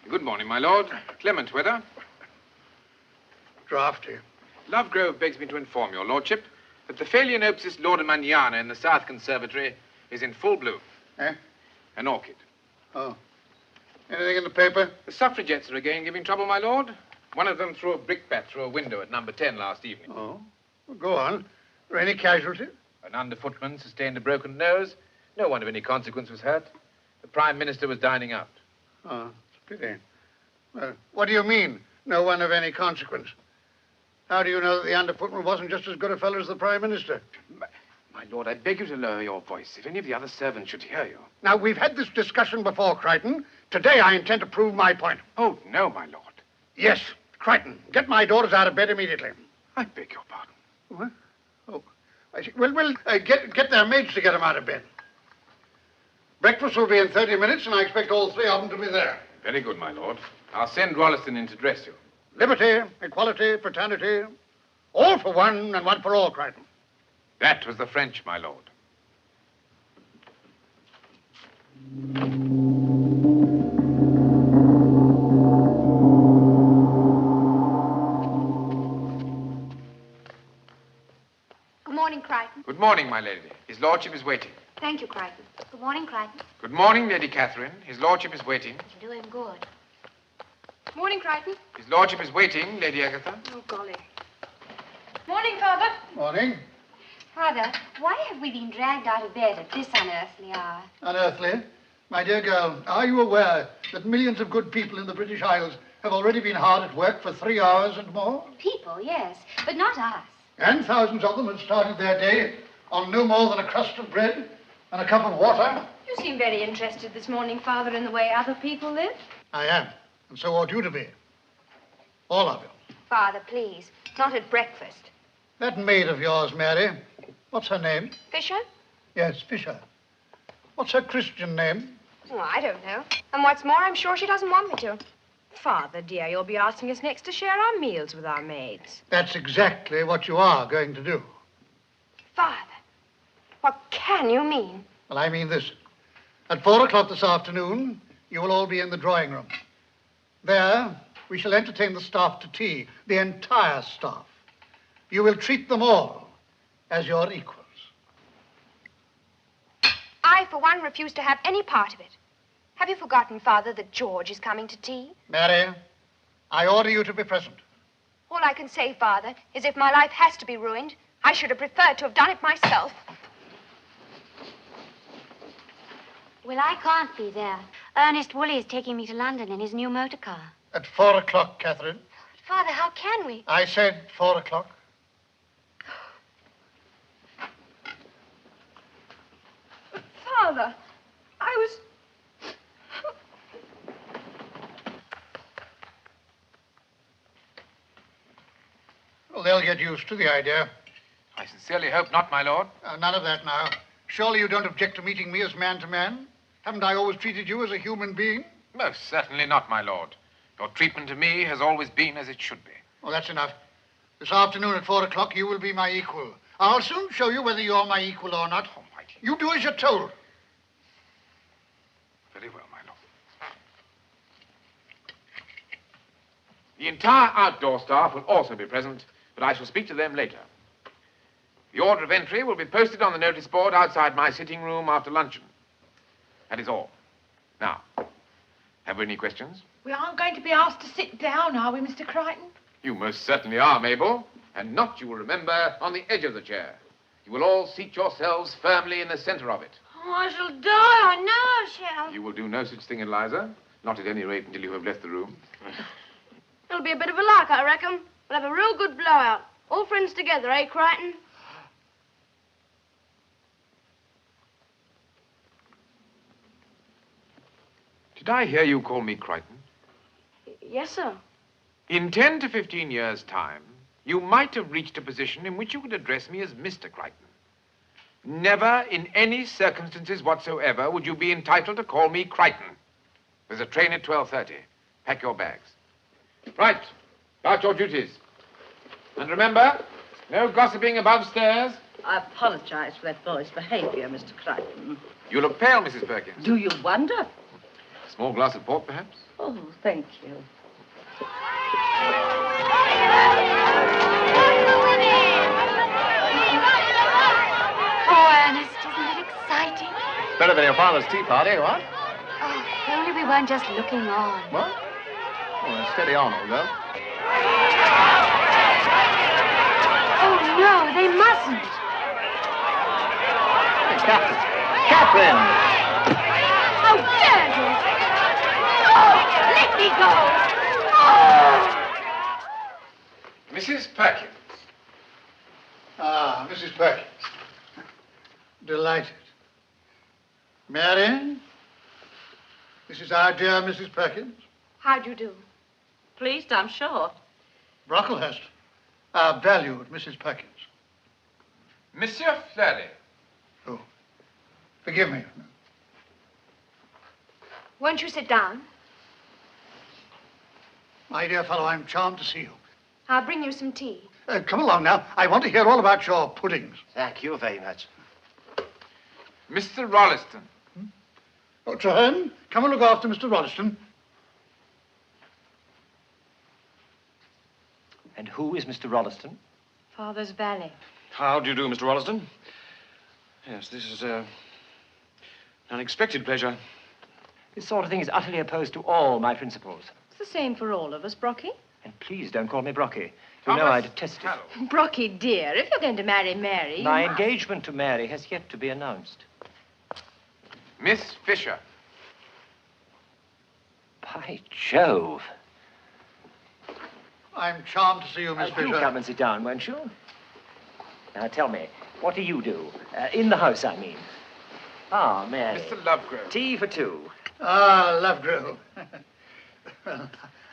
Good morning, my lord. Clement weather. Drafty. Lovegrove begs me to inform your lordship that the Phalaenopsis lordmanniana in the South Conservatory is in full bloom. Eh? An orchid. Oh. Anything in the paper? The suffragettes are again giving trouble, my lord. One of them threw a brickbat through a window at number 10 last evening. Oh. Well, go on. Were any casualties? An underfootman sustained a broken nose. No one of any consequence was hurt. The Prime Minister was dining out. Oh, it's a pity. Well, what do you mean, no one of any consequence? How do you know that the underfootman wasn't just as good a fellow as the Prime Minister? My lord, I beg you to lower your voice. If any of the other servants should hear you. Now, we've had this discussion before, Crichton. Today I intend to prove my point. Oh, no, my lord. Yes, Crichton, get my daughters out of bed immediately. I beg your pardon. What? Oh, I see. Well, get their maids to get them out of bed. Breakfast will be in 30 minutes, and I expect all three of them to be there. Very good, my lord. I'll send Rolleston in to dress you. Liberty, equality, fraternity, all for one and one for all, Crichton. That was the French, my lord. Good morning, Crichton. Good morning, my lady. His lordship is waiting. Thank you, Crichton. Good morning, Crichton. Good morning, Lady Catherine. His lordship is waiting. You do him good. Morning, Crichton. His lordship is waiting, Lady Agatha. Oh, golly. Morning, Father. Morning. Father, why have we been dragged out of bed at this unearthly hour? Unearthly? My dear girl, are you aware that millions of good people in the British Isles have already been hard at work for 3 hours and more? People, yes, but not us. And thousands of them have started their day on no more than a crust of bread and a cup of water. You seem very interested this morning, Father, in the way other people live. I am, and so ought you to be. All of you. Father, please, not at breakfast. That maid of yours, Mary, what's her name? Fisher? Yes, Fisher. What's her Christian name? Oh, I don't know. And what's more, I'm sure she doesn't want me to. Father, dear, you'll be asking us next to share our meals with our maids. That's exactly what you are going to do. Father, what can you mean? Well, I mean this. At 4 o'clock this afternoon, you will all be in the drawing room. There, we shall entertain the staff to tea, the entire staff. You will treat them all as your equals. I, for one, refuse to have any part of it. Have you forgotten, Father, that George is coming to tea? Mary, I order you to be present. All I can say, Father, is if my life has to be ruined, I should have preferred to have done it myself. Well, I can't be there. Ernest Woolley is taking me to London in his new motor car. At 4 o'clock, Catherine. But, Father, how can we? I said 4 o'clock. Father, I was... Well, they'll get used to the idea. I sincerely hope not, my lord. None of that now. Surely you don't object to meeting me as man to man? Haven't I always treated you as a human being? Most certainly not, my lord. Your treatment to me has always been as it should be. Oh, that's enough. This afternoon at 4 o'clock, you will be my equal. I'll soon show you whether you're my equal or not. Oh, my... You do as you're told. Very well, my lord. The entire outdoor staff will also be present, but I shall speak to them later. The order of entry will be posted on the notice board outside my sitting room after luncheon. That is all. Now, have we any questions? We aren't going to be asked to sit down, are we, Mr. Crichton? You most certainly are, Mabel. and not, you will remember, on the edge of the chair. You will all seat yourselves firmly in the center of it. Oh, I shall die. I know I shall. You will do no such thing, Eliza. Not at any rate until you have left the room. It'll be a bit of a lark, I reckon. We'll have a real good blowout. All friends together, eh, Crichton? Did I hear you call me Crichton? Yes, sir. In 10 to 15 years' time, you might have reached a position in which you could address me as Mr. Crichton. Never, in any circumstances whatsoever, would you be entitled to call me Crichton. There's a train at 12:30. Pack your bags. Right. Start your duties. And remember, no gossiping above stairs. I apologize for that boy's behavior, Mr. Crichton. You look pale, Mrs. Perkins. Do you wonder? A small glass of port, perhaps? Oh, thank you. Oh, Ernest, isn't it exciting? Better than your father's tea party, what? Oh, if only we weren't just looking on. What? Oh, steady on, old girl. Oh, no, they mustn't. Hey, Catherine. Catherine! How dare you! Oh, let me go! Oh! Mrs. Perkins. Ah, Mrs. Perkins. Delighted. Mary? This is our dear Mrs. Perkins. How'd you do? Pleased, I'm sure. Brocklehurst, our valued Mrs. Perkins. Monsieur Fleury. Oh, forgive me. Won't you sit down? My dear fellow, I'm charmed to see you. I'll bring you some tea. Come along now. I want to hear all about your puddings. Thank you very much. Mr. Rolliston. Oh, Traherne, come and look after Mr. Rolliston. And who is Mr. Rolliston? Father's valet. How do you do, Mr. Rolliston? Yes, this is an unexpected pleasure. This sort of thing is utterly opposed to all my principles. It's the same for all of us, Brocky. And please don't call me Brocky. You know I detest it. Brocky, dear, if you're going to marry Mary... My engagement to Mary has yet to be announced. Miss Fisher. By Jove. I'm charmed to see you, Miss Do Fisher. come and sit down, won't you? Now, tell me, what do you do? In the house, I mean. Ah, Mary. Mr. Lovegrove. Tea for two. Ah, Lovegrove. Well,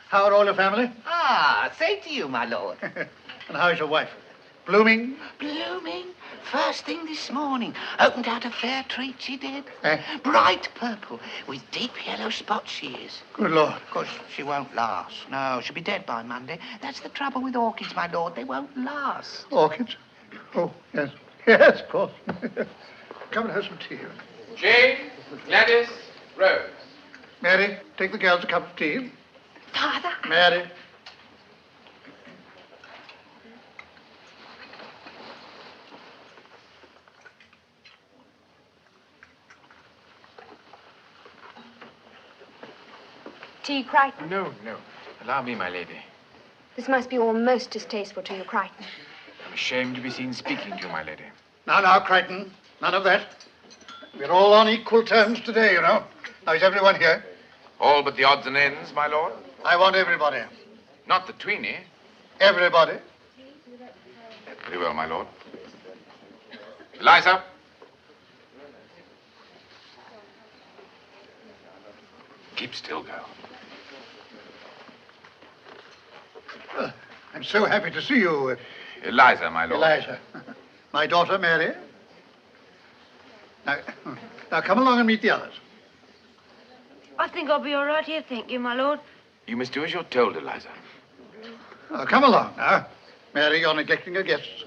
how are all your family? Ah, same to you, my lord. And how's your wife? Blooming? Blooming. First thing this morning. Opened out a fair treat, she did. Eh? Bright purple, with deep yellow spots she is. Good Lord. Of course, she won't last. No, she'll be dead by Monday. That's the trouble with orchids, my lord. They won't last. Orchids? Oh, yes. Yes, of course. Come and have some tea. Jane, Gladys, Rose. Mary, take the girls a cup of tea. Father? Mary. Tea, Crichton? No, no. Allow me, my lady. This must be all most distasteful to you, Crichton. I'm ashamed to be seen speaking to you, my lady. Now, Crichton. None of that. We're all on equal terms today, you know. Now, is everyone here? All but the odds and ends, my lord. I want everybody. Not the tweenie. Everybody. Very well, my lord. Eliza. Keep still, girl. I'm so happy to see you, Eliza, my lord. Eliza. My daughter, Mary. Now, come along and meet the others. I think I'll be all right here, thank you, my lord. You must do as you're told, Eliza. Come along now. Mary, you're neglecting your guests.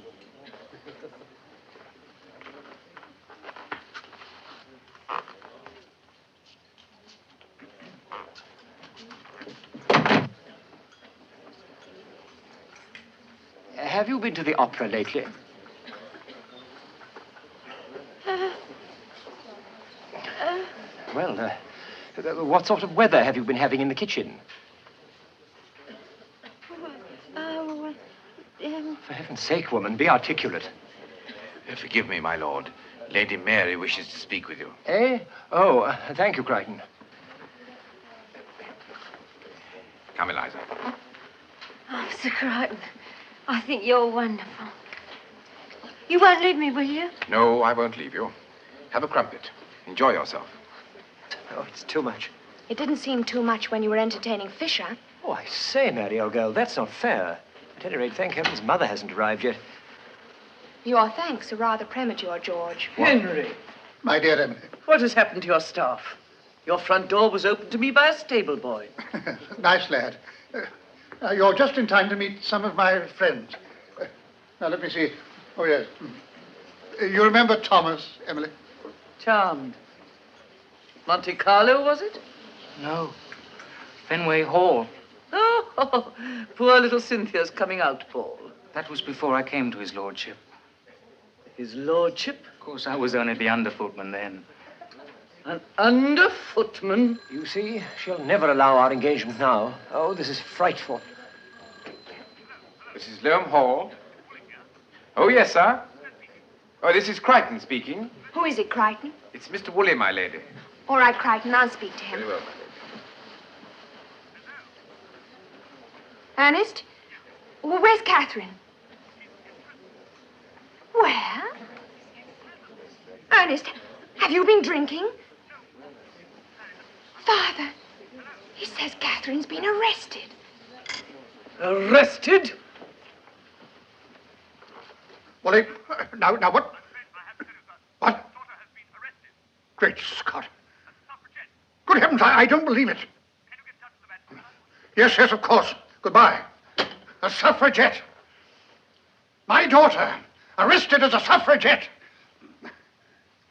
Have you been to the opera lately? Well, what sort of weather have you been having in the kitchen? For heaven's sake, woman, be articulate. Forgive me, my lord. Lady Mary wishes to speak with you. Eh? Oh, thank you, Crichton. Come, Eliza. Oh, Sir Crichton, I think you're wonderful. You won't leave me, will you? No, I won't leave you. Have a crumpet. Enjoy yourself. Oh, it's too much. It didn't seem too much when you were entertaining Fisher. Oh, I say, Mary, old girl, that's not fair. At any rate, thank heavens Mother hasn't arrived yet. Your thanks are rather premature, George. Henry, My dear Emily. what has happened to your staff? Your front door was opened to me by a stable boy. Nice lad. You're just in time to meet some of my friends. Now, let me see. Oh, yes. You remember Thomas, Emily? Charmed. Monte Carlo, was it? No. Fenway Hall. Oh, poor little Cynthia's coming out, Paul. That was before I came to his lordship. His lordship? Of course, I was only the underfootman then. An underfootman? You see, she'll never allow our engagement now. Oh, this is frightful. This is Loam Hall. Oh, yes, sir. Oh, this is Crichton speaking. Who is it, Crichton? It's Mr. Woolley, my lady. All right, Crichton, I'll speak to him. Very well, my lady. Ernest? Where's Catherine? Where? Ernest, have you been drinking? Father, he says Catherine's been arrested. Arrested? Woolley, now, what? What? Great Scott. Good heavens, I don't believe it. Yes, of course. Goodbye. A suffragette. My daughter, arrested as a suffragette.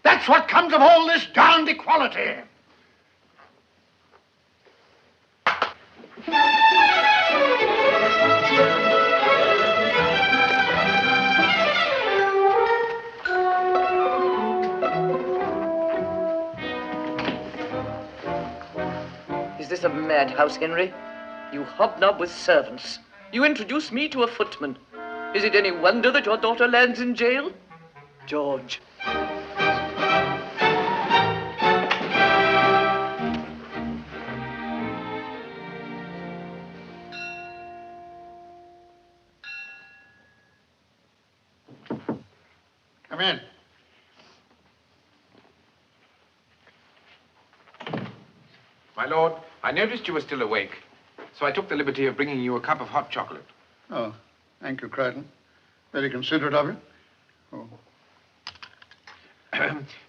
That's what comes of all this darned equality. Is this a madhouse, Henry? You hobnob with servants. You introduce me to a footman. Is it any wonder that your daughter lands in jail? George. Come in. My lord, I noticed you were still awake, so I took the liberty of bringing you a cup of hot chocolate. Oh, thank you, Crichton. Very considerate of you. Oh.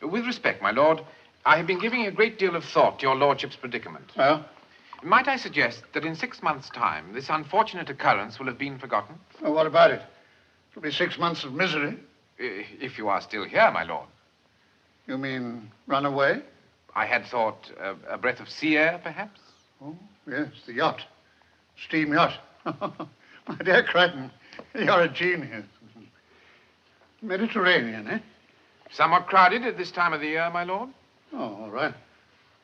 With respect, my lord, I have been giving a great deal of thought to your lordship's predicament. Well? Might I suggest that in 6 months' time, this unfortunate occurrence will have been forgotten? Oh, what about it? It'll be 6 months of misery. If you are still here, my lord. You mean run away? I had thought a breath of sea air, perhaps. Oh, yes, the yacht. Steam yacht. My dear Crichton, you're a genius. Mediterranean, eh? Somewhat crowded at this time of the year, my lord. Oh, all right.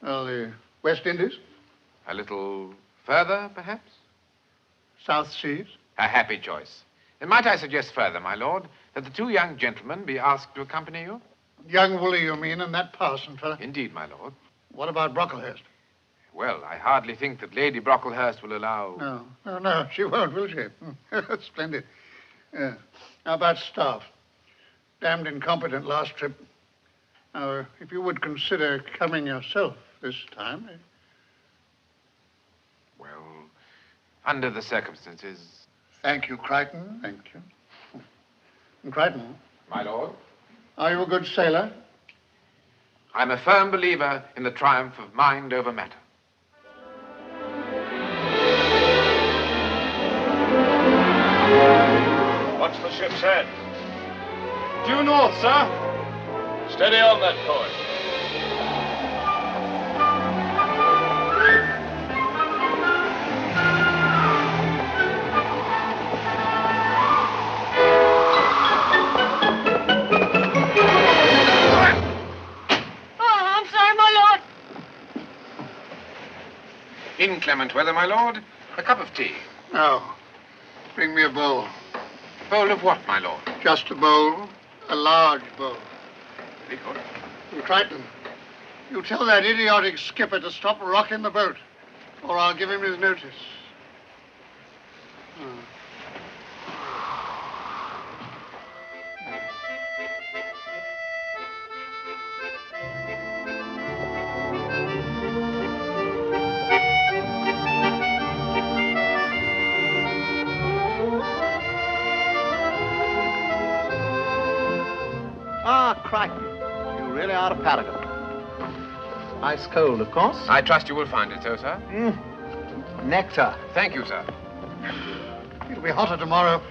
Well, the West Indies? A little further, perhaps. South Seas? A happy choice. And might I suggest further, my lord, that the two young gentlemen be asked to accompany you? Young Woolley, you mean, and that parson fella? Indeed, my lord. What about Brocklehurst? Well, I hardly think that Lady Brocklehurst will allow... No, she won't, will she? Splendid. How about staff? Damned incompetent last trip. Now, if you would consider coming yourself this time... Well, under the circumstances... Thank you, Crichton, thank you. And Crichton, My lord? are you a good sailor? I'm a firm believer in the triumph of mind over matter. What's the ship's head? Due north, sir. Steady on that course. Inclement weather, my lord. A cup of tea. No. Bring me a bowl. A bowl of what, my lord? Just a bowl. A large bowl. Very good. Crichton, you tell that idiotic skipper to stop rocking the boat, or I'll give him his notice. Ah, Crichton, you really are a paragon. Ice cold, of course. I trust you will find it so, sir. Nectar. Thank you, sir. It'll be hotter tomorrow.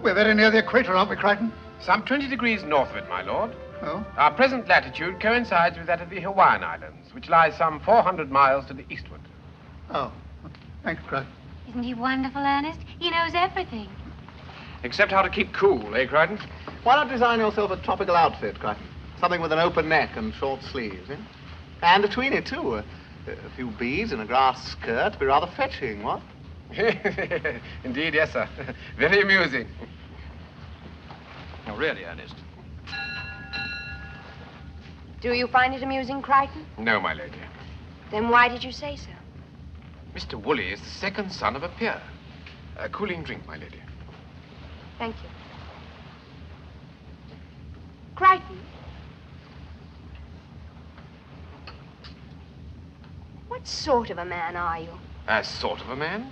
We're very near the equator, aren't we, Crichton? Some 20 degrees north of it, my lord. Oh? Our present latitude coincides with that of the Hawaiian Islands, which lies some 400 miles to the eastward. Oh, thank you, Crichton. Isn't he wonderful, Ernest? He knows everything. Except how to keep cool, eh, Crichton? Why not design yourself a tropical outfit, Crichton? Something with an open neck and short sleeves, eh? And between it, too. A few beads and a grass skirt. Be rather fetching, what? Indeed, yes, sir. Very amusing. Oh, really, Ernest? Do you find it amusing, Crichton? No, my lady. Then why did you say so? Mr. Woolley is the second son of a peer. A cooling drink, my lady. Thank you. Crichton. What sort of a man are you? A sort of a man?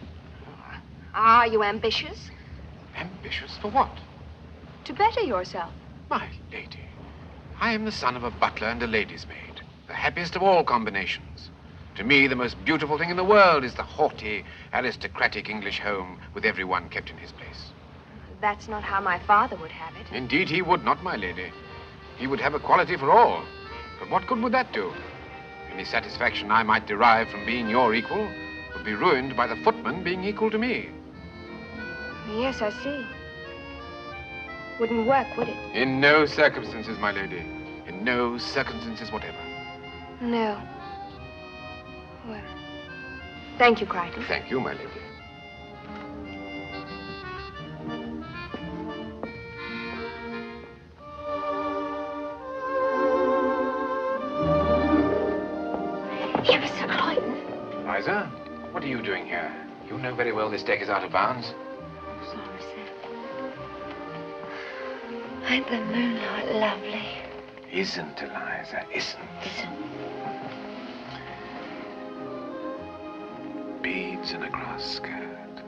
Are you ambitious? Ambitious for what? To better yourself. My lady, I am the son of a butler and a lady's maid. The happiest of all combinations. To me, the most beautiful thing in the world is the haughty, aristocratic English home with everyone kept in his place. That's not how my father would have it. Indeed, he would not, my lady. He would have equality for all. But what good would that do? Any satisfaction I might derive from being your equal would be ruined by the footman being equal to me. Yes, I see. Wouldn't work, would it? In no circumstances, my lady. In no circumstances whatever. No. Well, thank you, Crichton. Thank you, my lady. Here, Mr. Crichton. Liza, what are you doing here? You know very well this deck is out of bounds. Sorry, sir. Ain't the moonlight lovely? Isn't, Eliza, isn't. Beads and a grass skirt.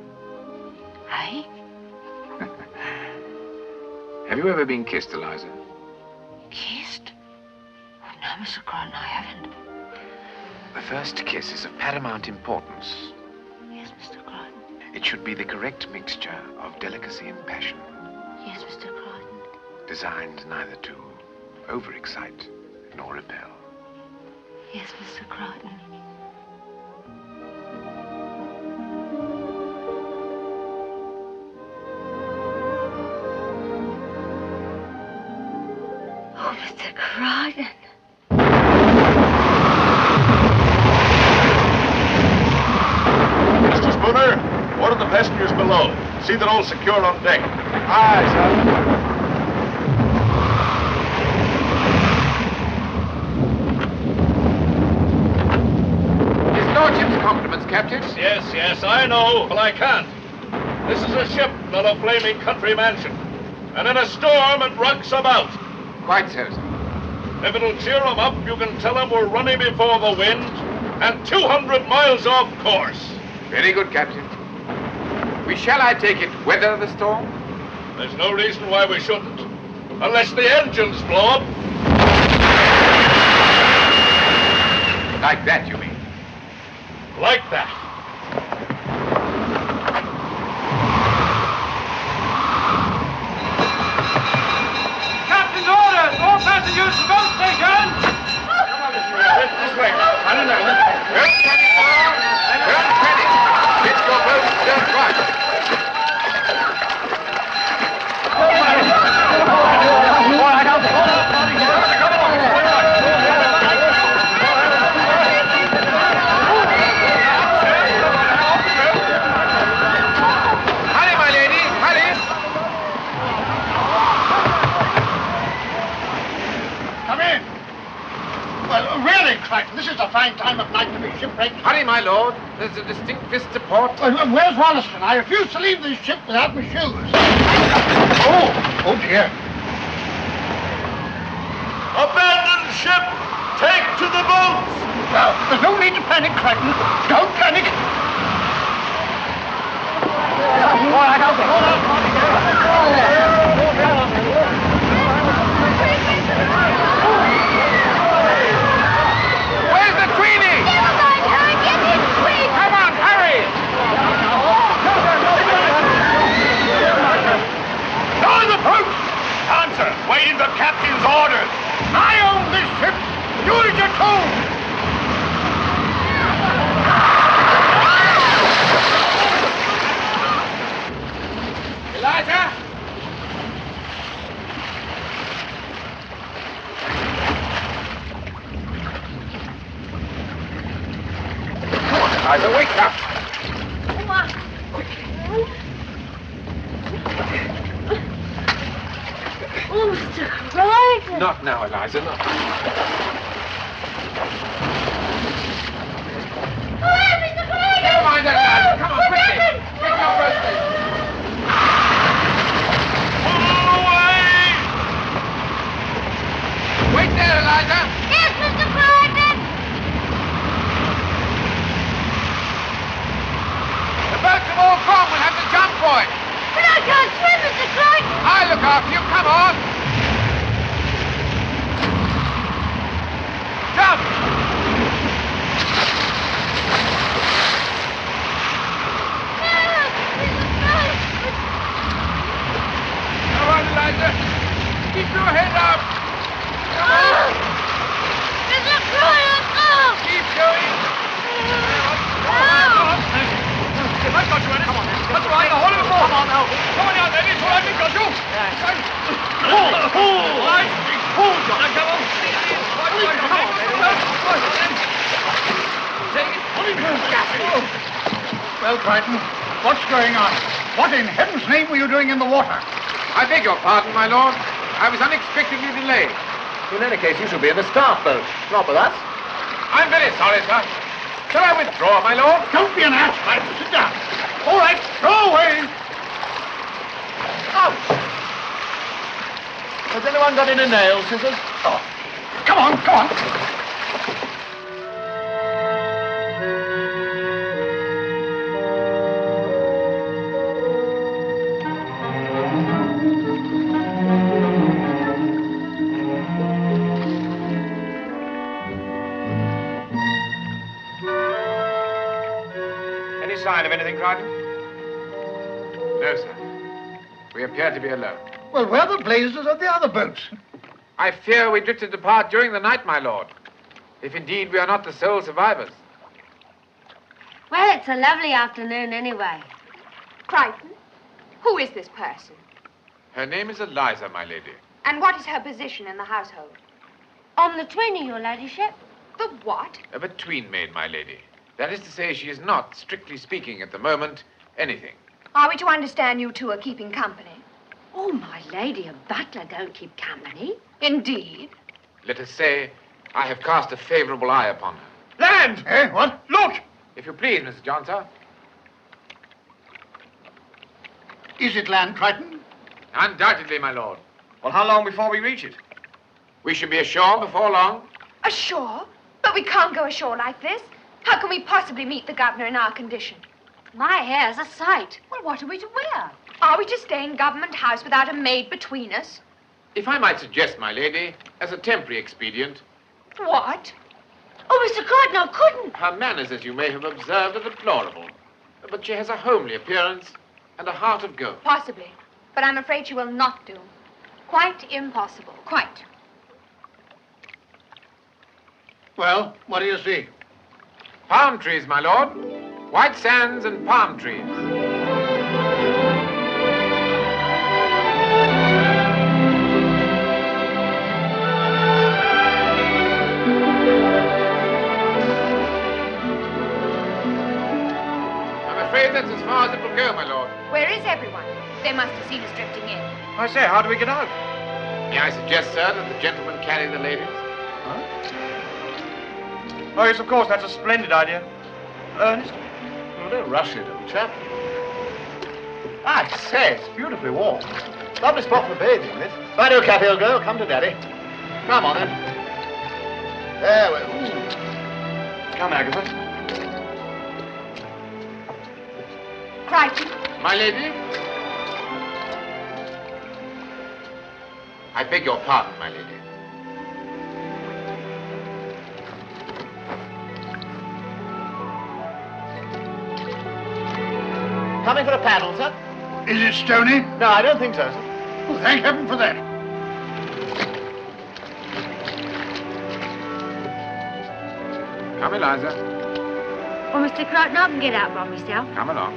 Hey? Have you ever been kissed, Eliza? Kissed? Oh, no, Mr. Crichton, I haven't. The first kiss is of paramount importance. Yes, Mr. Crichton. It should be the correct mixture of delicacy and passion, Yes, Mr. Crichton. designed neither to overexcite nor repel. Yes, Mr. Crichton. Oh, Mr. Crichton. Mr. Spooner, order the passengers below. See that all secure on deck. Aye, sir. His lordship's compliments, Captain. Yes, I know, but I can't. This is a ship, not a flaming country mansion. And in a storm, it rocks about. Quite so, sir. If it'll cheer them up, you can tell them we're running before the wind and 200 miles off course. Very good, Captain. We shall, I take it, weather the storm? There's no reason why we shouldn't. Unless the engines blow up. Like that, you mean? Like that. Captain's orders! All passengers to boat station! Come on, Mr. Everett, this way. I don't know. Don't panic, sir. Don't panic. It's your boat, stern right. Hurry, my lady, hurry. This is a fine time of night to be shipwrecked. Hurry, my lord. There's a distinct vista port. Where's Wollaston? I refuse to leave this ship without my shoes. Oh dear. Abandon ship! Take to the boats! Now, there's no need to panic, Crichton. Don't panic. Where's the Queenie? Never mind her. Get in quick. Come on, hurry! Lower the boats. Answer, waiting the captain's orders. I own this ship. Do as you're told. Elijah! Come on, Elijah, wake up. Come on. Oh, Mr. Crichton. Not now, Eliza, not. Oh, Mr. Crichton. Never mind that, Eliza. Come on, quickly. Get your rope. Wait there, Eliza. Yes, Mr. Crichton. The boats have all gone. We'll have to jump for it. But I can't swim, Mr. Crichton. I'll look after you. Come on. Jump. Come on, Eliza. Keep your head up. Come on. Mr. Crichton. Oh. Keep going. I've got you, Ennis. Come on, then. That's all right. Now, hold it more. Come on, now. Come on out, Ennis. All right, we've got you. Pull. All right. Pull, John. Now, come on. Come on, then. Take it. Well, Crichton, what's going on? What in heaven's name were you doing in the water? I beg your pardon, my lord. I was unexpectedly delayed. In any case, you should be in the staff boat, not with us. I'm very sorry, sir. Shall I withdraw, my lord? Don't be an ass, Crichton. Sit down. All right, throw away. Out! Has anyone got any nail scissors? Oh, come on, come on. Any sign of anything, Crichton? No, sir. We appear to be alone. Well, where the blazes are the other boats? I fear we drifted apart during the night, my lord. If indeed we are not the sole survivors. Well, it's a lovely afternoon anyway. Crichton, who is this person? Her name is Eliza, my lady. And what is her position in the household? On the Tweenie, your ladyship. The what? A between maid, my lady. That is to say, she is not, strictly speaking at the moment, anything. Are we to understand you two are keeping company? Oh, my lady, a butler don't keep company. Indeed. Let us say, I have cast a favorable eye upon her. Land! Eh, what? Look! If you please, Mr. John, sir. Is it land, Crichton? Undoubtedly, my lord. Well, how long before we reach it? We should be ashore before long. Ashore? But we can't go ashore like this. How can we possibly meet the governor in our condition? My hair's a sight. Well, what are we to wear? Are we to stay in Government House without a maid between us? If I might suggest, my lady, as a temporary expedient, What? Oh, Mr. Crichton, I couldn't. her manners, as you may have observed, are deplorable. But she has a homely appearance and a heart of gold. Possibly. But I'm afraid she will not do. Quite impossible. Quite. Well, what do you see? Palm trees, my lord. White sands and palm trees. I'm afraid that's as far as it will go, my lord. Where is everyone? They must have seen us drifting in. I say, how do we get out? May I suggest, sir, that the gentlemen carry the ladies? Oh, yes, of course. That's a splendid idea. Ernest? Oh, don't rush it, old chap. I say, it's beautifully warm. Lovely spot for bathing, this. Righto, Kathy, old girl. Come to Daddy. Come on, then. There we go. Come, Agatha. Crichton. My lady? I beg your pardon, my lady. Coming for a paddle, sir? Is it stony? No, I don't think so, sir. Well, thank heaven for that. Come, Eliza. Oh, Mr. Crichton, I can get out by myself. Come along.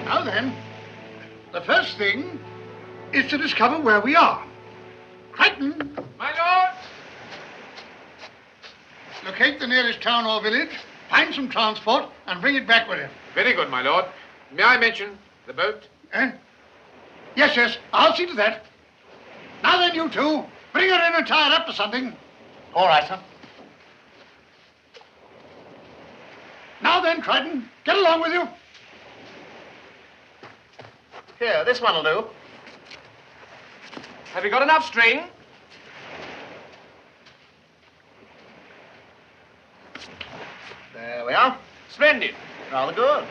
Now then, the first thing is to discover where we are. Crichton, My lord! locate the nearest town or village, find some transport, and bring it back with you. Very good, my lord. May I mention the boat? Eh? Yes, yes, I'll see to that. Now then, you two, bring her in and tie her up to something. All right, sir. Now then, Crichton, get along with you. Here, this one'll do. Have you got enough string? There we are. Splendid. Rather good.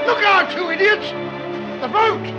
Look out, you idiots! The boat!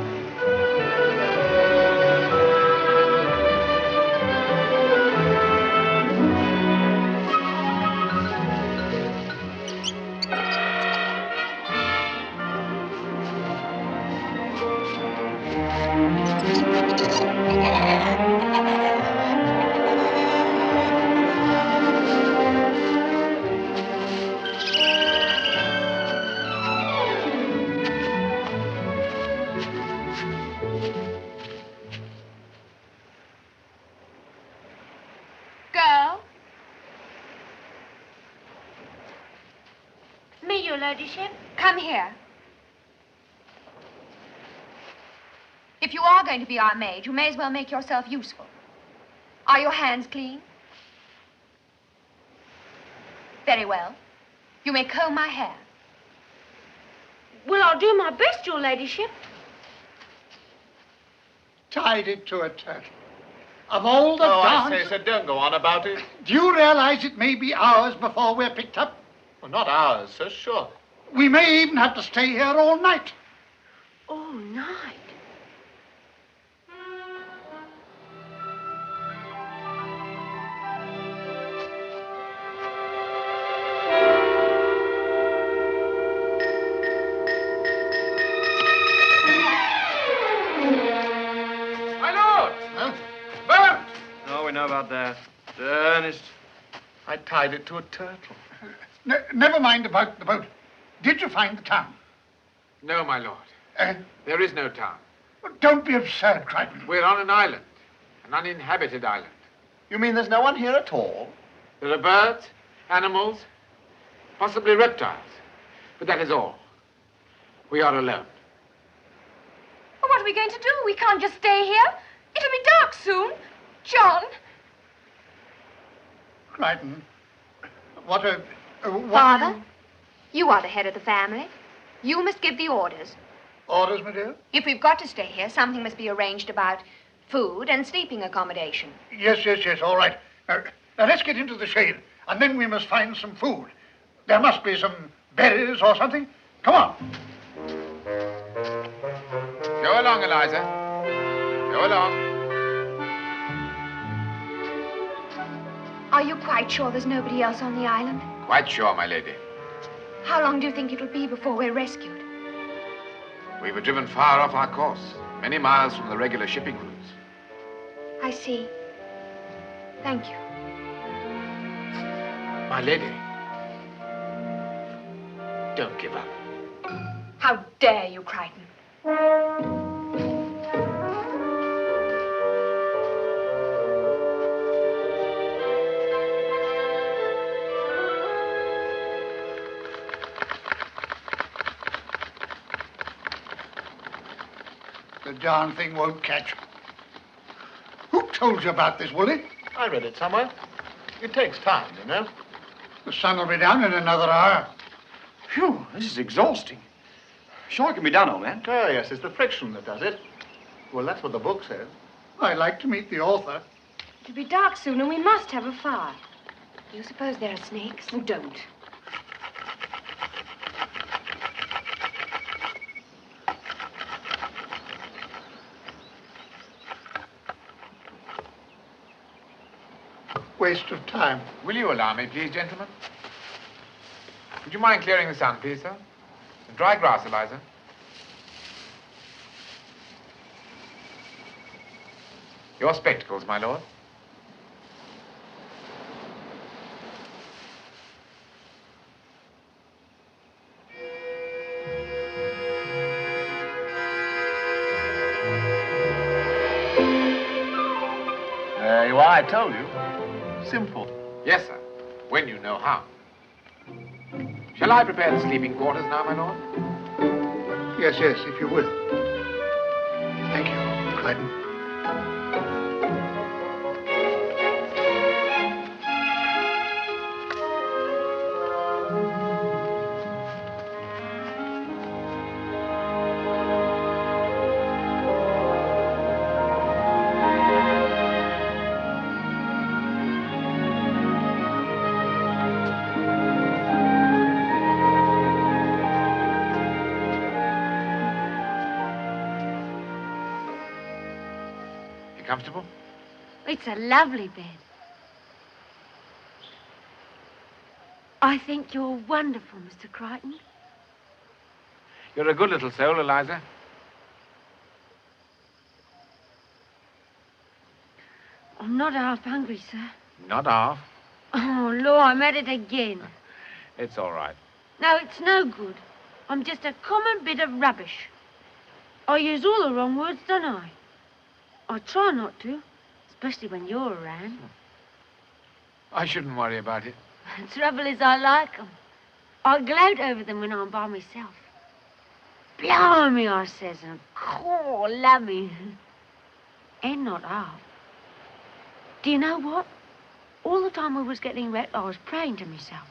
Girl. Me, your ladyship? Come here. If you are going to be our maid, you may as well make yourself useful. Are your hands clean? Very well. You may comb my hair. Well, I'll do my best, your ladyship. Tied it to a turtle. Of all the Oh, darns... I say, sir, don't go on about it. Do you realize it may be hours before we're picked up? Well, not ours, sir, sure. We may even have to stay here all night. All night. My lord! Huh? Boat! Oh, we know about that. Ernest. I tied it to a turtle. Never mind about the boat. Did you find the town? No, my lord. There is no town. Don't be absurd, Crichton. We're on an island. An uninhabited island. You mean there's no one here at all? There are birds, animals, possibly reptiles. But that is all. We are alone. Well, what are we going to do? We can't just stay here. It'll be dark soon. John. Crichton, what a... Father, you are the head of the family. You must give the orders. Orders, my dear? If we've got to stay here, something must be arranged about food and sleeping accommodation. Yes, all right. Now, let's get into the shade, and then we must find some food. There must be some berries or something. Come on. Go along, Eliza. Go along. Are you quite sure there's nobody else on the island? Quite sure, my lady. How long do you think it'll be before we're rescued? We were driven far off our course, many miles from the regular shipping routes. I see. Thank you. My lady, don't give up. How dare you, Crichton? The darn thing won't catch. Who told you about this, Wooly? I read it somewhere. It takes time, you know. The sun will be down in another hour. Phew, this is exhausting. Sure it can be done, old man. Oh, yes, it's the friction that does it. Well, that's what the book says. I'd like to meet the author. It'll be dark soon, and we must have a fire. Do you suppose there are snakes? Oh, don't. Waste of time. Will you allow me, please, gentlemen? Would you mind clearing the sun, please, sir? And dry grass, Eliza. Your spectacles, my lord. There you are, I told you. Simple. Yes, sir, when you know how. Shall I prepare the sleeping quarters now, my lord? Yes, if you will. Thank you, Crichton. Comfortable? It's a lovely bed. I think you're wonderful, Mr. Crichton. You're a good little soul, Eliza. I'm not half hungry, sir. Not half. Oh, Lord, I'm at it again. It's all right. No, it's no good. I'm just a common bit of rubbish. I use all the wrong words, don't I? I try not to, especially when you're around. I shouldn't worry about it. The trouble is I like them. I gloat over them when I'm by myself. Blimey, I says, and oh, love me. And not half. Do you know what? All the time I was getting wet, I was praying to myself.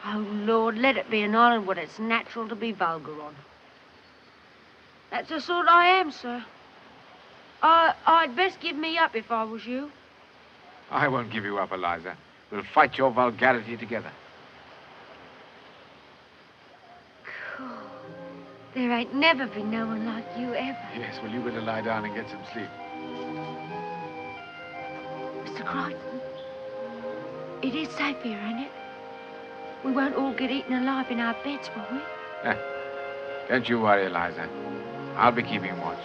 Oh, Lord, let it be an island where it's natural to be vulgar on. That's the sort I am, sir. I'd best give me up if I was you. I won't give you up, Eliza. We'll fight your vulgarity together. Cool. There ain't never been no one like you ever. Yes, well, you better lie down and get some sleep. Mr. Crichton, it is safe here, ain't it? We won't all get eaten alive in our beds, will we? Don't you worry, Eliza. I'll be keeping watch.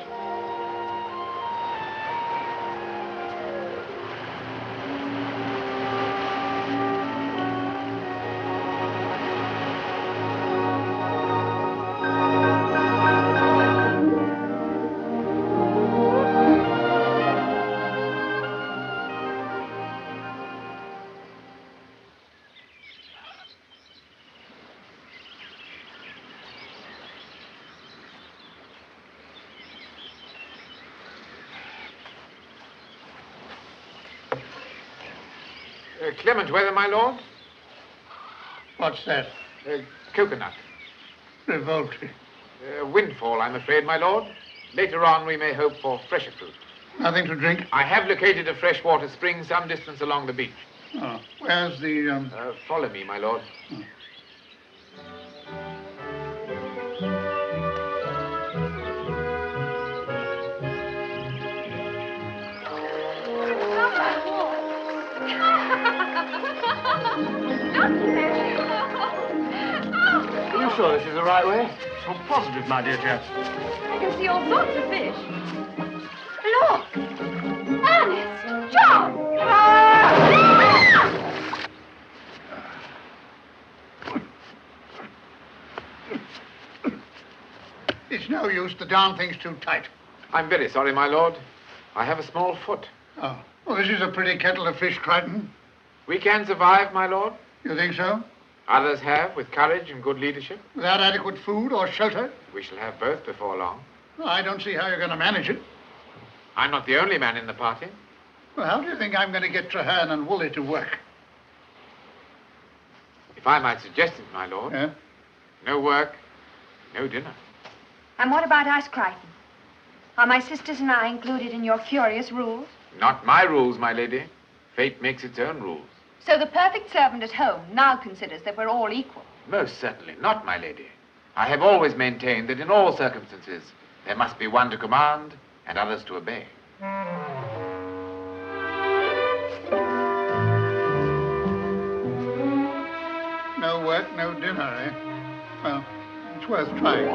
Clement weather, my lord? What's that? Coconut. Revolting. Windfall, I'm afraid, my lord. Later on, we may hope for fresher fruit. Nothing to drink? I have located a freshwater spring some distance along the beach. Oh, where's the, Follow me, my lord. Oh. Are you sure this is the right way? So positive, my dear chap. I can see all sorts of fish. Look! Ernest! John! No use. The darn thing's too tight. I'm very sorry, my lord. I have a small foot. Oh. Well, this is a pretty kettle of fish, Crichton. We can survive, my lord. You think so? Others have, with courage and good leadership. Without adequate food or shelter? We shall have both before long. Well, I don't see how you're going to manage it. I'm not the only man in the party. Well, how do you think I'm going to get Traherne and Woolley to work? If I might suggest it, my lord. Yeah? No work, no dinner. And what about us, Crichton? Are my sisters and I included in your furious rules? Not my rules, my lady. Fate makes its own rules. So the perfect servant at home now considers that we're all equal. Most certainly not, my lady. I have always maintained that in all circumstances, there must be one to command and others to obey. No work, no dinner, eh? Well, it's worth trying. I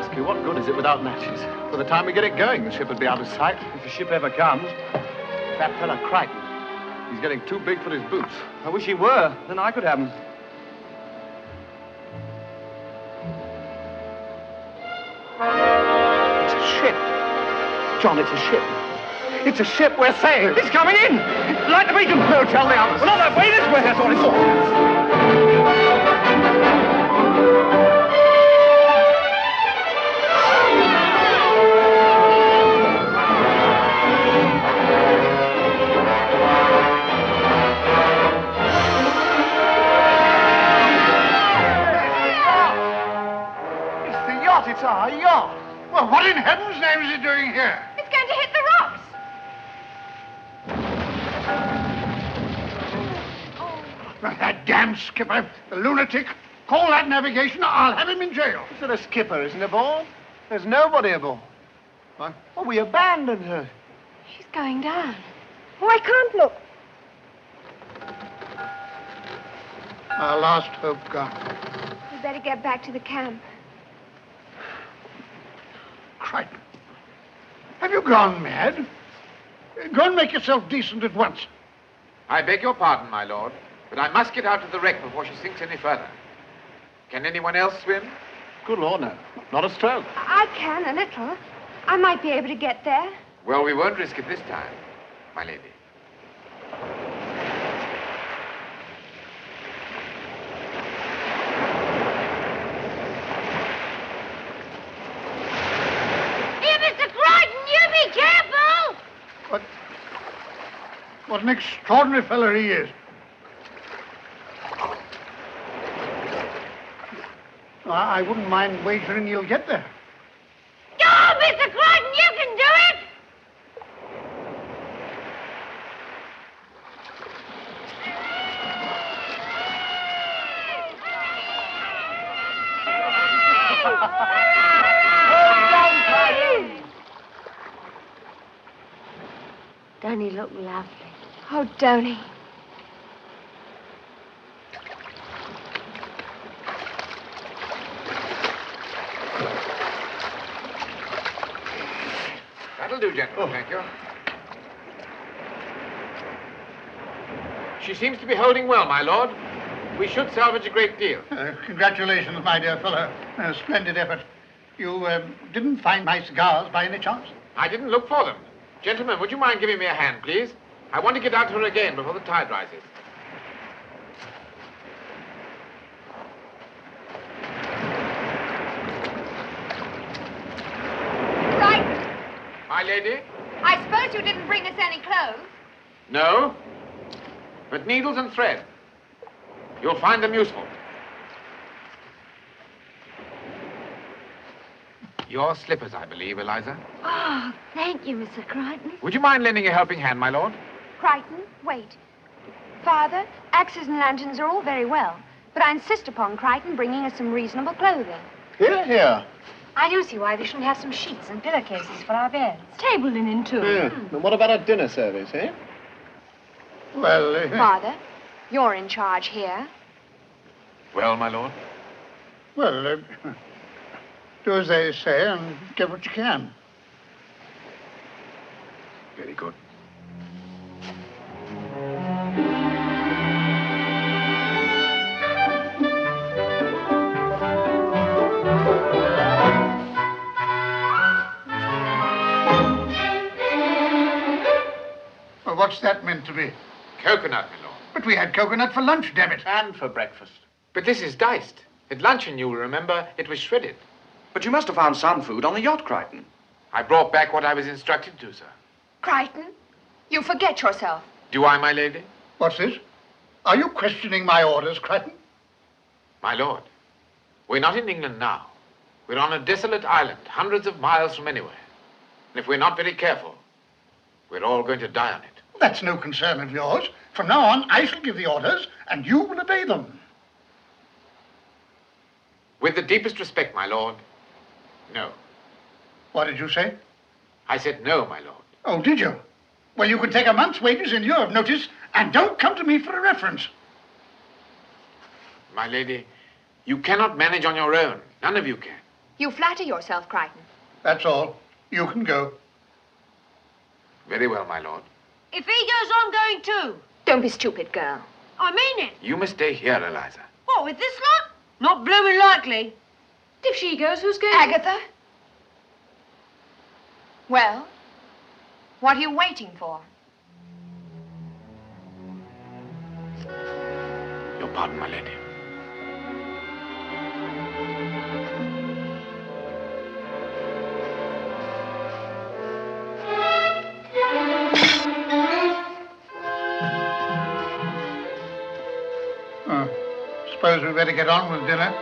ask you, what good is it without matches? By the time we get it going, the ship would be out of sight. If the ship ever comes. That fella Crichton, he's getting too big for his boots. I wish he were. Then I could have him. It's a ship. John, it's a ship. It's a ship, we're sailing. It's coming in! Light the beacon! No, tell the others. Well, not that way, this way, that's what it's for. It's the yacht, it's our yacht. Well, what in heaven's name is it doing here? It's going to hit the rocks. That damn skipper, the lunatic. Call that navigation, I'll have him in jail. So the skipper isn't aboard? There's nobody aboard. What? Well, we abandoned her. She's going down. Oh, I can't look. Our last hope gone. We better get back to the camp. Crichton, have you gone mad? Go and make yourself decent at once. I beg your pardon, my lord, but I must get out to the wreck before she sinks any further. Can anyone else swim? Good Lord, no. Not a stroke. I can, a little. I might be able to get there. Well, we won't risk it this time, my lady. Here, Mr. Crichton, you be careful! What an extraordinary fellow he is. I wouldn't mind wagering you'll get there. Oh, Mr. Crichton, you can do it! Don't he look lovely? Oh, don't he? That'll do, gentlemen, thank you. She seems to be holding well, my lord. We should salvage a great deal. Congratulations, my dear fellow. Splendid effort. You didn't find my cigars by any chance? I didn't look for them. Gentlemen, would you mind giving me a hand, please? I want to get out to her again before the tide rises. Right. My lady? I suppose you didn't bring us any clothes. No. But needles and thread. You'll find them useful. Your slippers, I believe, Eliza. Oh, thank you, Mr. Crichton. Would you mind lending a helping hand, my lord? Crichton, wait. Father, axes and lanterns are all very well, but I insist upon Crichton bringing us some reasonable clothing. Here, here. I do see why we shouldn't have some sheets and pillowcases for our beds. Table linen, too. And what about a dinner service, eh? Well, Father, you're in charge here. Well, my lord? well, do as they say and get what you can. Very good. What's that meant to be? Coconut, my lord. But we had coconut for lunch, damn it. And for breakfast. But this is diced. At luncheon, you will remember, it was shredded. But you must have found some food on the yacht, Crichton. I brought back what I was instructed to, sir. Crichton, you forget yourself. Do I, my lady? What's this? Are you questioning my orders, Crichton? My lord, we're not in England now. We're on a desolate island, hundreds of miles from anywhere. And if we're not very careful, we're all going to die on it. That's no concern of yours. From now on, I shall give the orders, and you will obey them. With the deepest respect, my lord, no. What did you say? I said no, my lord. Oh, did you? Well, you can take a month's wages in lieu of notice, and don't come to me for a reference. My lady, you cannot manage on your own. None of you can. You flatter yourself, Crichton. That's all. You can go. Very well, my lord. If he goes, I'm going too. Don't be stupid, girl. I mean it. You must stay here, Eliza. What, with this lot? Not blooming likely. If she goes, who's going? Agatha? Well, what are you waiting for? Your pardon, my lady. Suppose we better get on with dinner.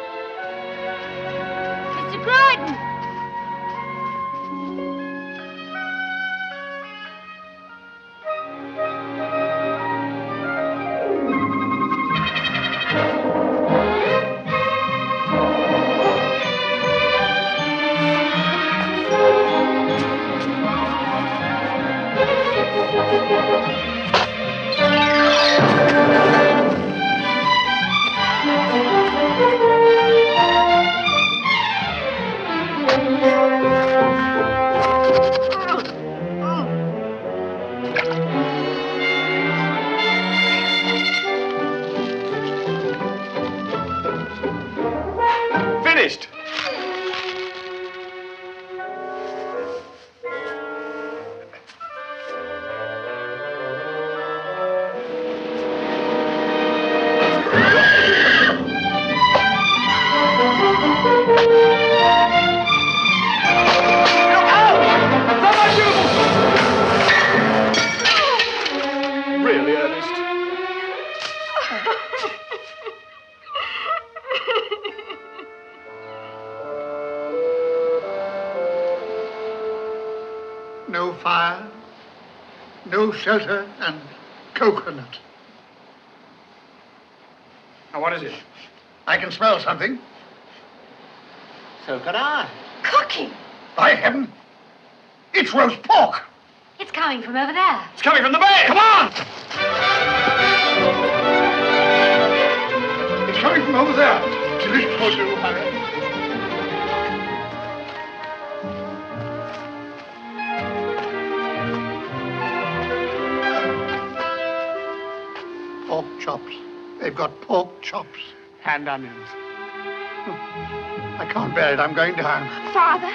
Mr. Crichton. Finished. Really, Ernest? No fire, no shelter, and coconut. Now, what is it? I can smell something. So can I. Cooking. By heaven, it's roast pork. It's coming from over there. It's coming from the bed. Come on! It's coming from over there. Delicious, will do, Harry. Pork chops. They've got pork chops. And onions. I can't bear it. I'm going down. Father,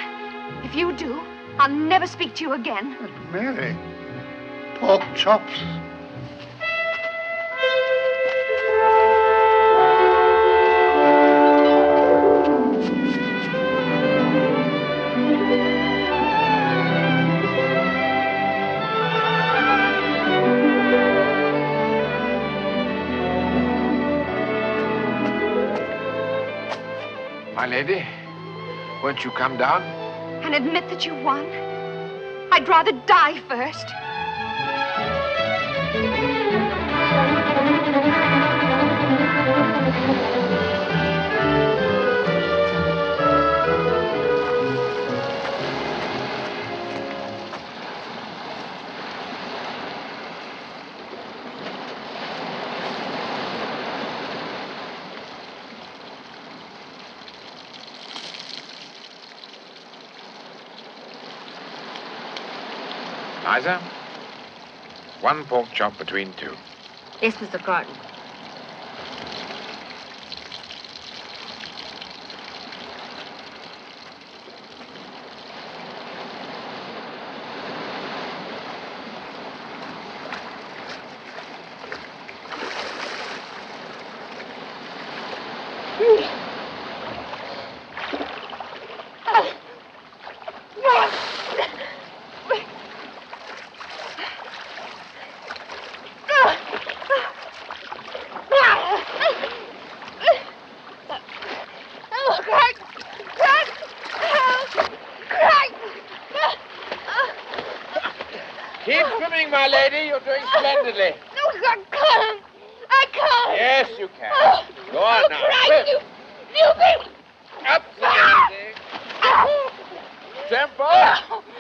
if you do, I'll never speak to you again. But Mary, pork chops. My lady, won't you come down? And admit that you won. I'd rather die first. Liza, one pork chop between two. Yes, Mr. Crichton. Keep swimming, my lady. You're doing splendidly. No, I can't. I can't. Yes, you can. Go on now. Crichton, you think... Up, Lady. Temple.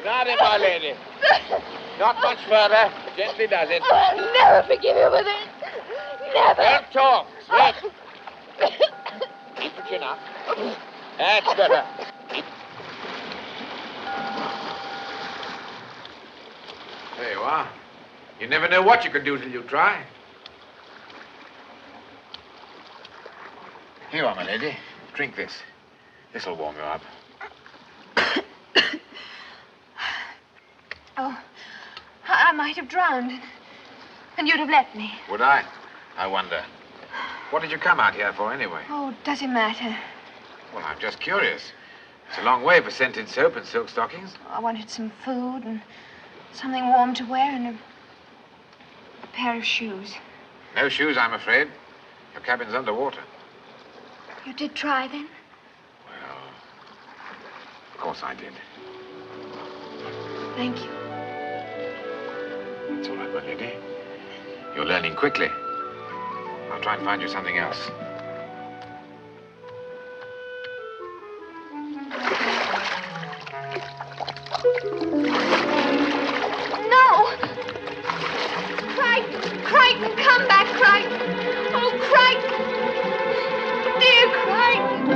Naughty, my lady. Not much further. Gently does it. I'll never forgive you for this. Never. Don't talk. Swim. Keep your chin up. That's better. There you are. You never know what you can do till you try. Here you are, my lady. Drink this. This'll warm you up. Oh, I might have drowned. And you'd have left me. Would I? I wonder. What did you come out here for, anyway? Oh, does it matter? Well, I'm just curious. It's a long way for scented soap and silk stockings. I wanted some food and something warm to wear and a pair of shoes. No shoes, I'm afraid. Your cabin's underwater. You did try, then? Well, of course I did. Thank you. It's all right, my lady. You're learning quickly. I'll try and find you something else. No! Crichton! Crichton, come back, Crichton! Oh, Crichton! Dear Crichton!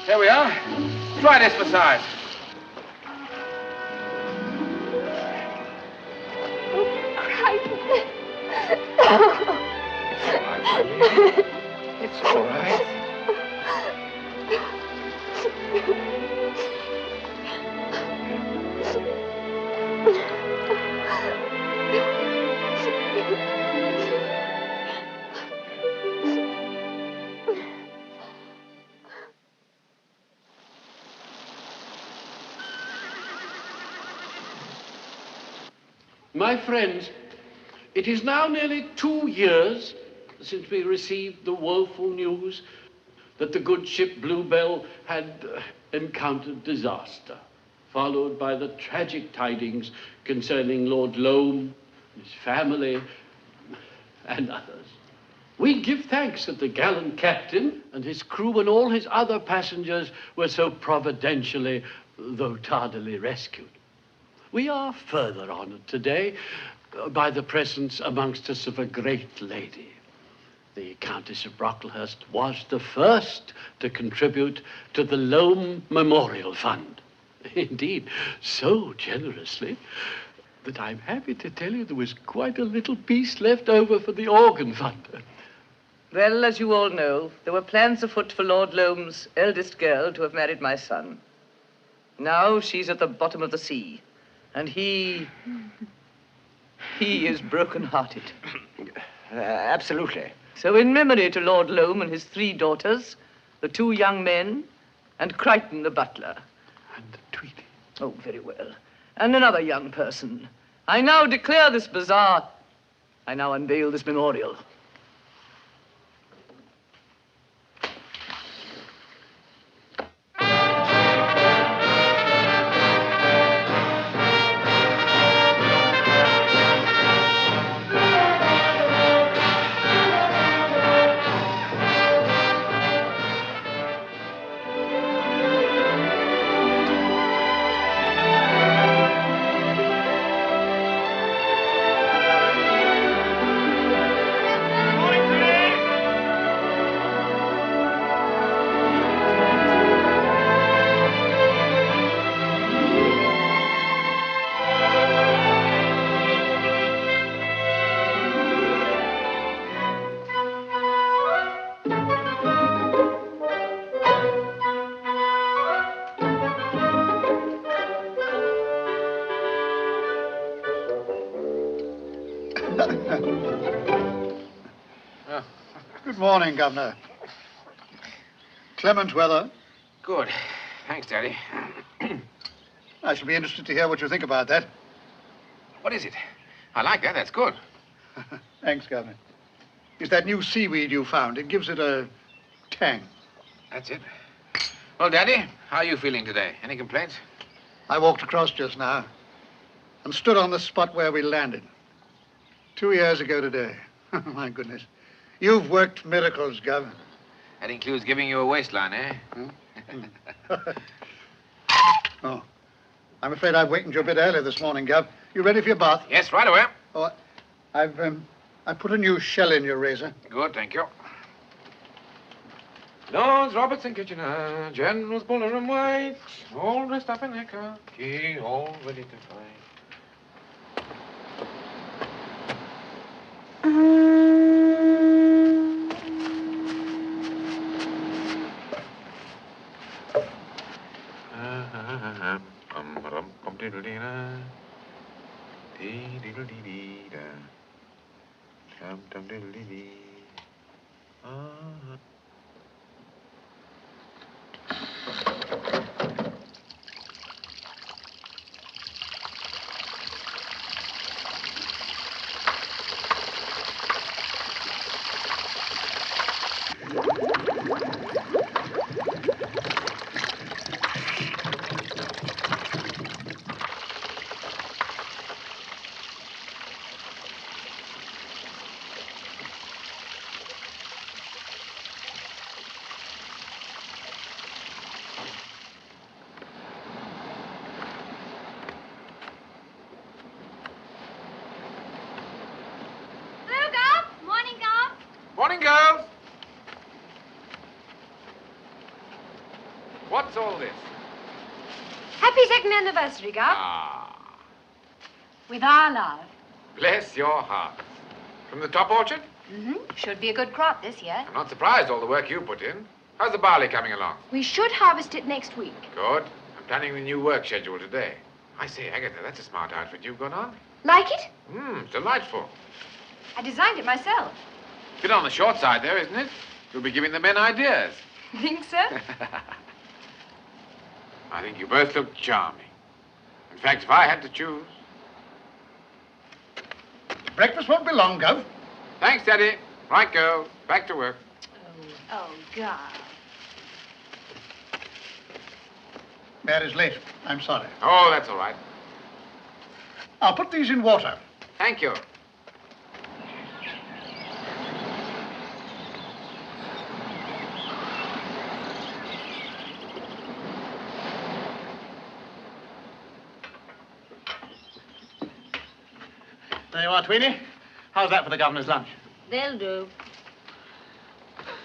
Here we are. Try this massage. It's all right. My friends, it is now nearly 2 years since we received the woeful news that the good ship Bluebell had encountered disaster, followed by the tragic tidings concerning Lord Loam, his family, and others. We give thanks that the gallant captain and his crew and all his other passengers were so providentially, though tardily, rescued. We are further honored today by the presence amongst us of a great lady. The Countess of Brocklehurst was the first to contribute to the Loam Memorial Fund. Indeed, so generously that I'm happy to tell you there was quite a little piece left over for the organ fund. Well, as you all know, there were plans afoot for Lord Loam's eldest girl to have married my son. Now she's at the bottom of the sea, and he is broken-hearted. Absolutely. So in memory to Lord Loam and his 3 daughters, the 2 young men, and Crichton the butler. And Tweety. Oh, very well. And another young person. I now declare this bazaar. I now unveil this memorial. Good morning, Governor. Clement weather. Good. Thanks, Daddy. I shall be interested to hear what you think about that. What is it? I like that. That's good. Thanks, Governor. It's that new seaweed you found. It gives it a tang. That's it. Well, Daddy, how are you feeling today? Any complaints? I walked across just now and stood on the spot where we landed. 2 years ago today. My goodness. You've worked miracles, Gov. That includes giving you a waistline, eh? Oh, I'm afraid I've wakened you a bit early this morning, Gov. You ready for your bath? Yes, right away. Oh, I put a new shell in your razor. Good, thank you. Lords Roberts and Kitchener, Generals Buller and White, all dressed up in their khaki, all ready to fight. Morning, girls. What's all this? Happy second anniversary, Gov. Ah, With our love. bless your heart. From the top orchard? Mm-hmm. Should be a good crop this year. I'm not surprised all the work you put in. How's the barley coming along? We should harvest it next week. Good. I'm planning the new work schedule today. I say, Agatha, that's a smart outfit you've got on. Like it? It's delightful. I designed it myself. Bit on the short side there, isn't it? You'll be giving the men ideas. Think so? I think you both look charming. In fact, if I had to choose... Breakfast won't be long, Gov. Thanks, Daddy. Right, girls. Back to work. Oh, God. Mary's late. I'm sorry. Oh, that's all right. I'll put these in water. Thank you. There you are, Tweenie. How's that for the governor's lunch? They'll do.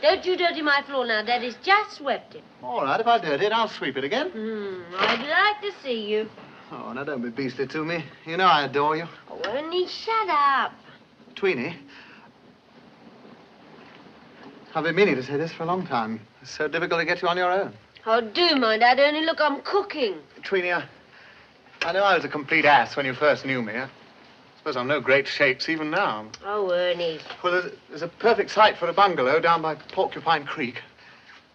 Don't you dirty my floor now. Daddy's just swept it. All right, if I dirty it, I'll sweep it again. I'd like to see you. Oh, now don't be beastly to me. You know I adore you. Oh, Ernie, shut up. Tweenie, I've been meaning to say this for a long time. It's so difficult to get you on your own. Oh, do mind, Dad. Ernie, look, I'm cooking. Tweenie, I know I was a complete ass when you first knew me. I suppose I'm no great shakes even now. Oh, Ernie. Well, there's a perfect site for a bungalow down by Porcupine Creek.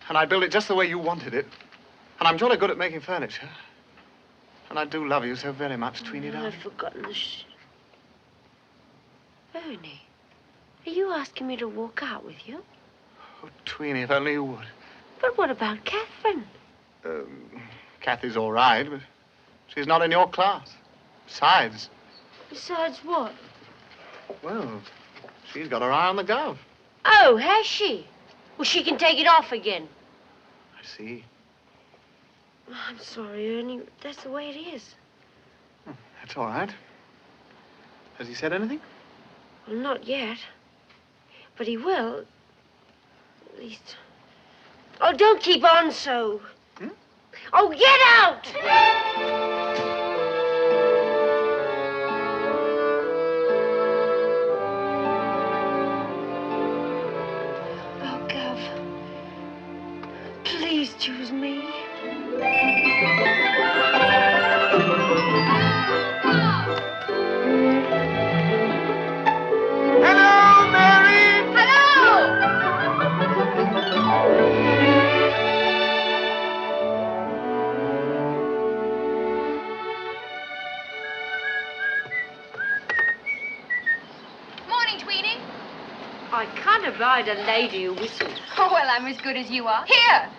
And I built it just the way you wanted it. And I'm jolly good at making furniture. And I do love you so very much, Tweenie, darling. I've forgotten the Ernie, are you asking me to walk out with you? Oh, Tweenie, if only you would. But what about Catherine? Kathy's all right, but she's not in your class. Besides, Besides what? well, she's got her eye on the gov. Oh, has she? Well, she can take it off again. I see. Oh, I'm sorry, Ernie. That's the way it is. That's all right. Has he said anything? Well, not yet. But he will. At least... Oh, don't keep on so. Oh, get out! Oh, Gov. Please choose me. Hello, Mary! Morning, Tweenie. I can't abide a lady who whistles. Oh, well, I'm as good as you are. Here!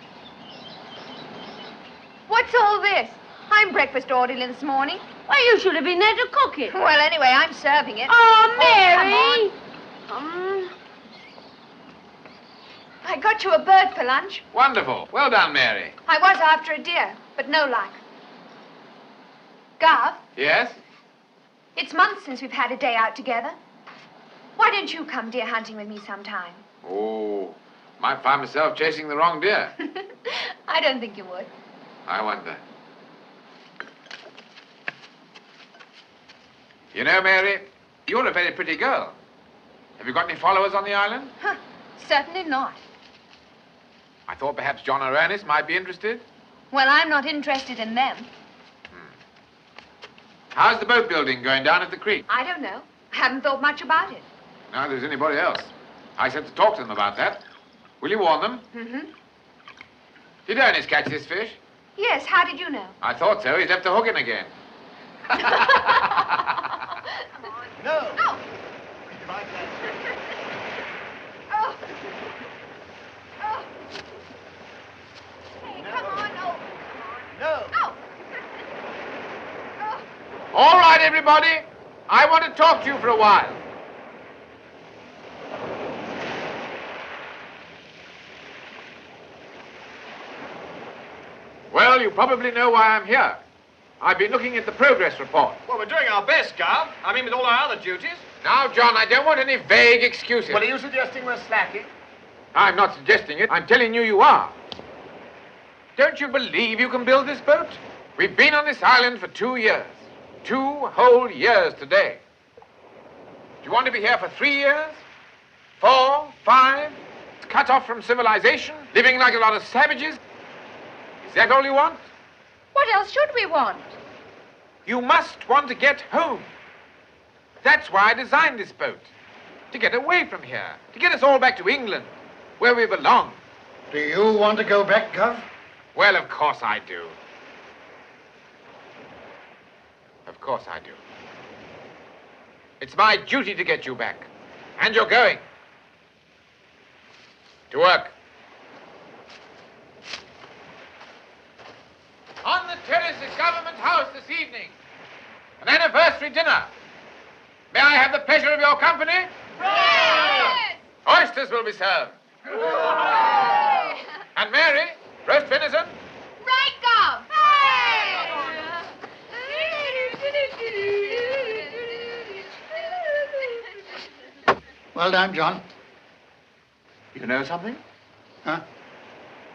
What's all this? I'm breakfast orderly this morning. Well, you should have been there to cook it. Well, anyway, I'm serving it. Oh, Mary! Come on. I got you a bird for lunch. Wonderful. Well done, Mary. I was after a deer, but no luck. Gov, Yes? it's months since we've had a day out together. Why don't you come deer hunting with me sometime? Oh, might find myself chasing the wrong deer. I don't think you would. I wonder. You know, Mary, you're a very pretty girl. Have you got any followers on the island? Huh, certainly not. I thought perhaps John or Ernest might be interested. Well, I'm not interested in them. How's the boat building going down at the creek? I don't know. I haven't thought much about it. Neither has anybody else. I said to talk to them about that. Will you warn them? Mm-hmm. Did Ernest catch this fish? Yes, how did you know? I thought so. He's left the hook in again. No. Oh. Oh. Oh. Hey, come on. Oh. No. Oh. All right, everybody. I want to talk to you for a while. Well, you probably know why I'm here. I've been looking at the progress report. Well, we're doing our best, Gov. I mean, with all our other duties. Now, John, I don't want any vague excuses. Well, are you suggesting we're slacking? I'm not suggesting it. I'm telling you you are. Don't you believe you can build this boat? We've been on this island for 2 years. 2 whole years today. Do you want to be here for 3 years? 4, 5? Cut off from civilization? Living like a lot of savages? Is that all you want? What else should we want? You must want to get home. That's why I designed this boat. To get away from here. To get us all back to England, where we belong. Do you want to go back, Gov? Well, of course I do. Of course I do. It's my duty to get you back. And you're going. To work. On the terrace at Government House this evening. An anniversary dinner. May I have the pleasure of your company? Yes! Oysters will be served. And Mary, roast venison? Right, Gov! Well done, John. You know something? Huh?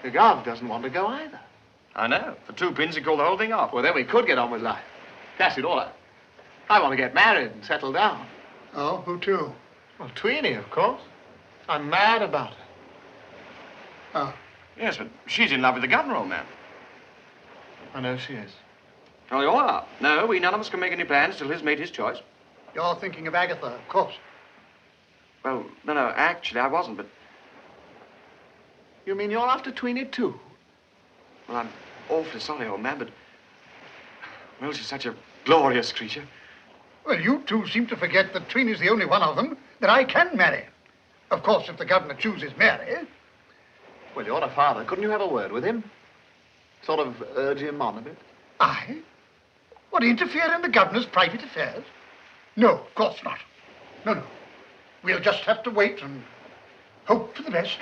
The Gov doesn't want to go either. I know. For 2 pins, he called the whole thing off. Well, then we could get on with life. That's it all. I want to get married and settle down. Oh, who to? Well, Tweenie, of course. I'm mad about her. Oh. Yes, but she's in love with the governor, old man. I know she is. Oh, you all are. No, we none of us can make any plans till he's made his choice. You're thinking of Agatha, of course. Well, no, actually, I wasn't, but... You mean you're after Tweenie, too? Well, I'm awfully sorry, old man, but... Well, she's such a glorious creature. Well, you two seem to forget that Tweeny's the only one of them that I can marry. Of course, if the governor chooses Mary. Well, you're a father. Couldn't you have a word with him? Sort of urge him on a bit? I? What, interfere in the governor's private affairs? No, of course not. No, no. We'll just have to wait and hope for the best.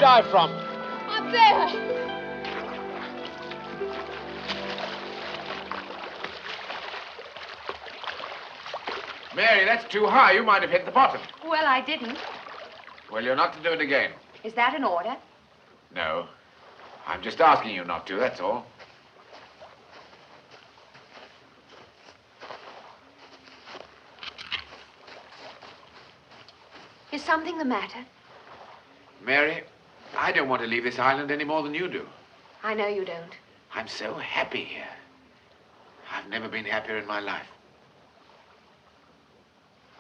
Die from? Up there. Mary, that's too high. You might have hit the bottom. Well, I didn't. Well, you're not to do it again. Is that an order? No. I'm just asking you not to, that's all. Is something the matter? Mary, I don't want to leave this island any more than you do. I know you don't. I'm so happy here. I've never been happier in my life.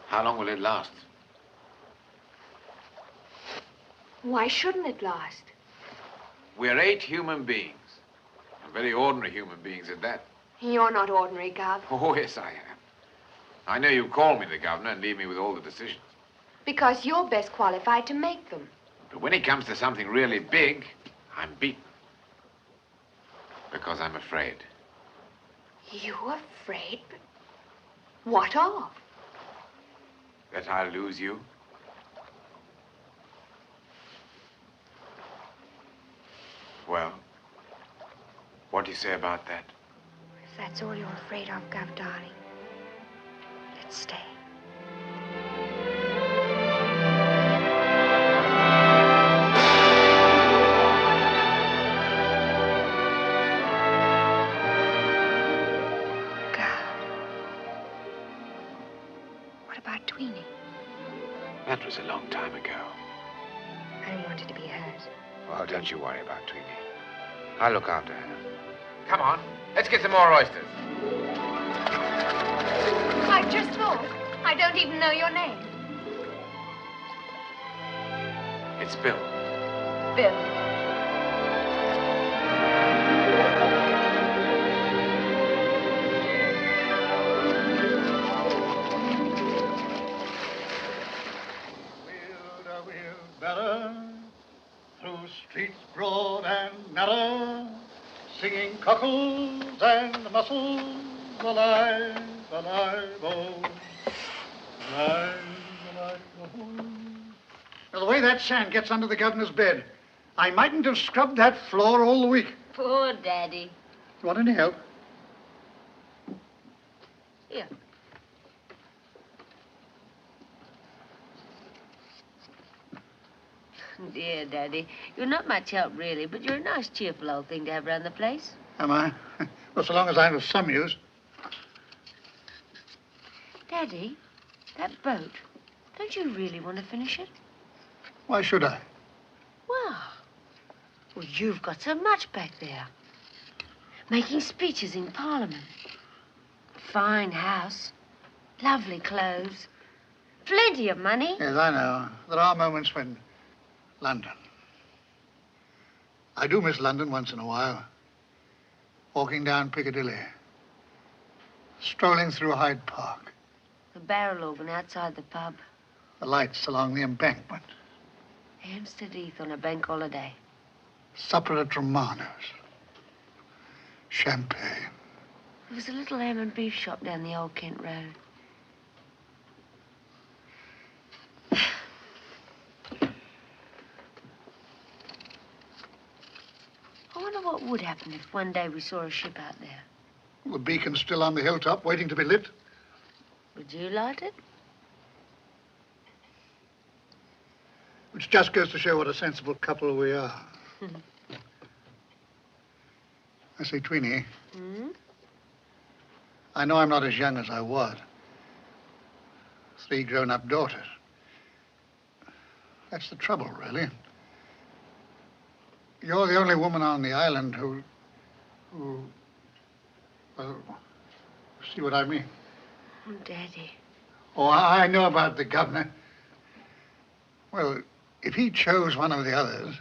How long will it last? Why shouldn't it last? We're 8 human beings. And very ordinary human beings at that. You're not ordinary, Gov. Oh, yes, I am. I know you call me the governor and leave me with all the decisions. Because you're best qualified to make them. But when it comes to something really big, I'm beaten. Because I'm afraid. You're afraid? What of? That I'll lose you. Well, what do you say about that? If that's all you're afraid of, Gov, darling, let's stay. Tweenie. That was a long time ago. I didn't want her to be hurt. Well, don't you worry about Tweenie. I'll look after her. Come on, let's get some more oysters. I just thought. I don't even know your name. It's Bill. Bill. Through streets broad and narrow, singing cockles and mussels, alive, alive, oh, alive, alive, oh. Now, the way that sand gets under the governor's bed, I mightn't have scrubbed that floor all the week. Poor Daddy. You want any help? Here. Dear Daddy, you're not much help, really, but you're a nice, cheerful old thing to have around the place. Am I? Well, so long as I'm of some use. Daddy, that boat, don't you really want to finish it? Why should I? Well, you've got so much back there. Making speeches in Parliament. Fine house. Lovely clothes. Plenty of money. Yes, I know. There are moments when... London. I do miss London once in a while. Walking down Piccadilly. Strolling through Hyde Park. The barrel organ outside the pub. The lights along the embankment. Hampstead Heath on a bank holiday. Supper at Romano's. Champagne. There was a little ham and beef shop down the old Kent Road. I wonder what would happen if one day we saw a ship out there. The beacon's still on the hilltop, waiting to be lit. Would you light it? Which just goes to show what a sensible couple we are. I say, Tweenie. Hmm? I know I'm not as young as I was. 3 grown-up daughters. That's the trouble, really. You're the only woman on the island who... Well, see what I mean? Oh, Daddy. Oh, I know about the governor. Well, if he chose one of the others...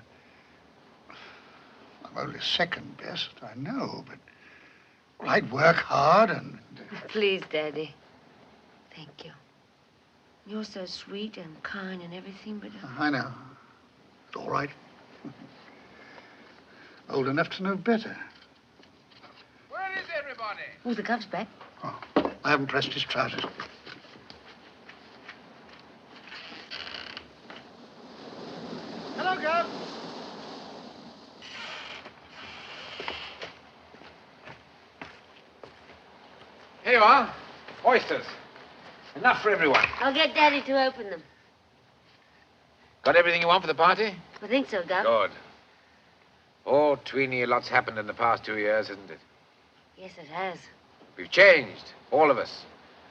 I'm only second best, I know, but... Well, I'd work hard and... Please, Daddy. Thank you. You're so sweet and kind and everything, but... I know. It's all right. Old enough to know better. Where is everybody? Oh, the gov's back. Oh, I haven't pressed his trousers. Hello, Gov. Here you are. Oysters. Enough for everyone. I'll get Daddy to open them. Got everything you want for the party? I think so, Gov. Good. Oh, Tweenie, a lot's happened in the past 2 years, hasn't it? Yes, it has. We've changed, all of us.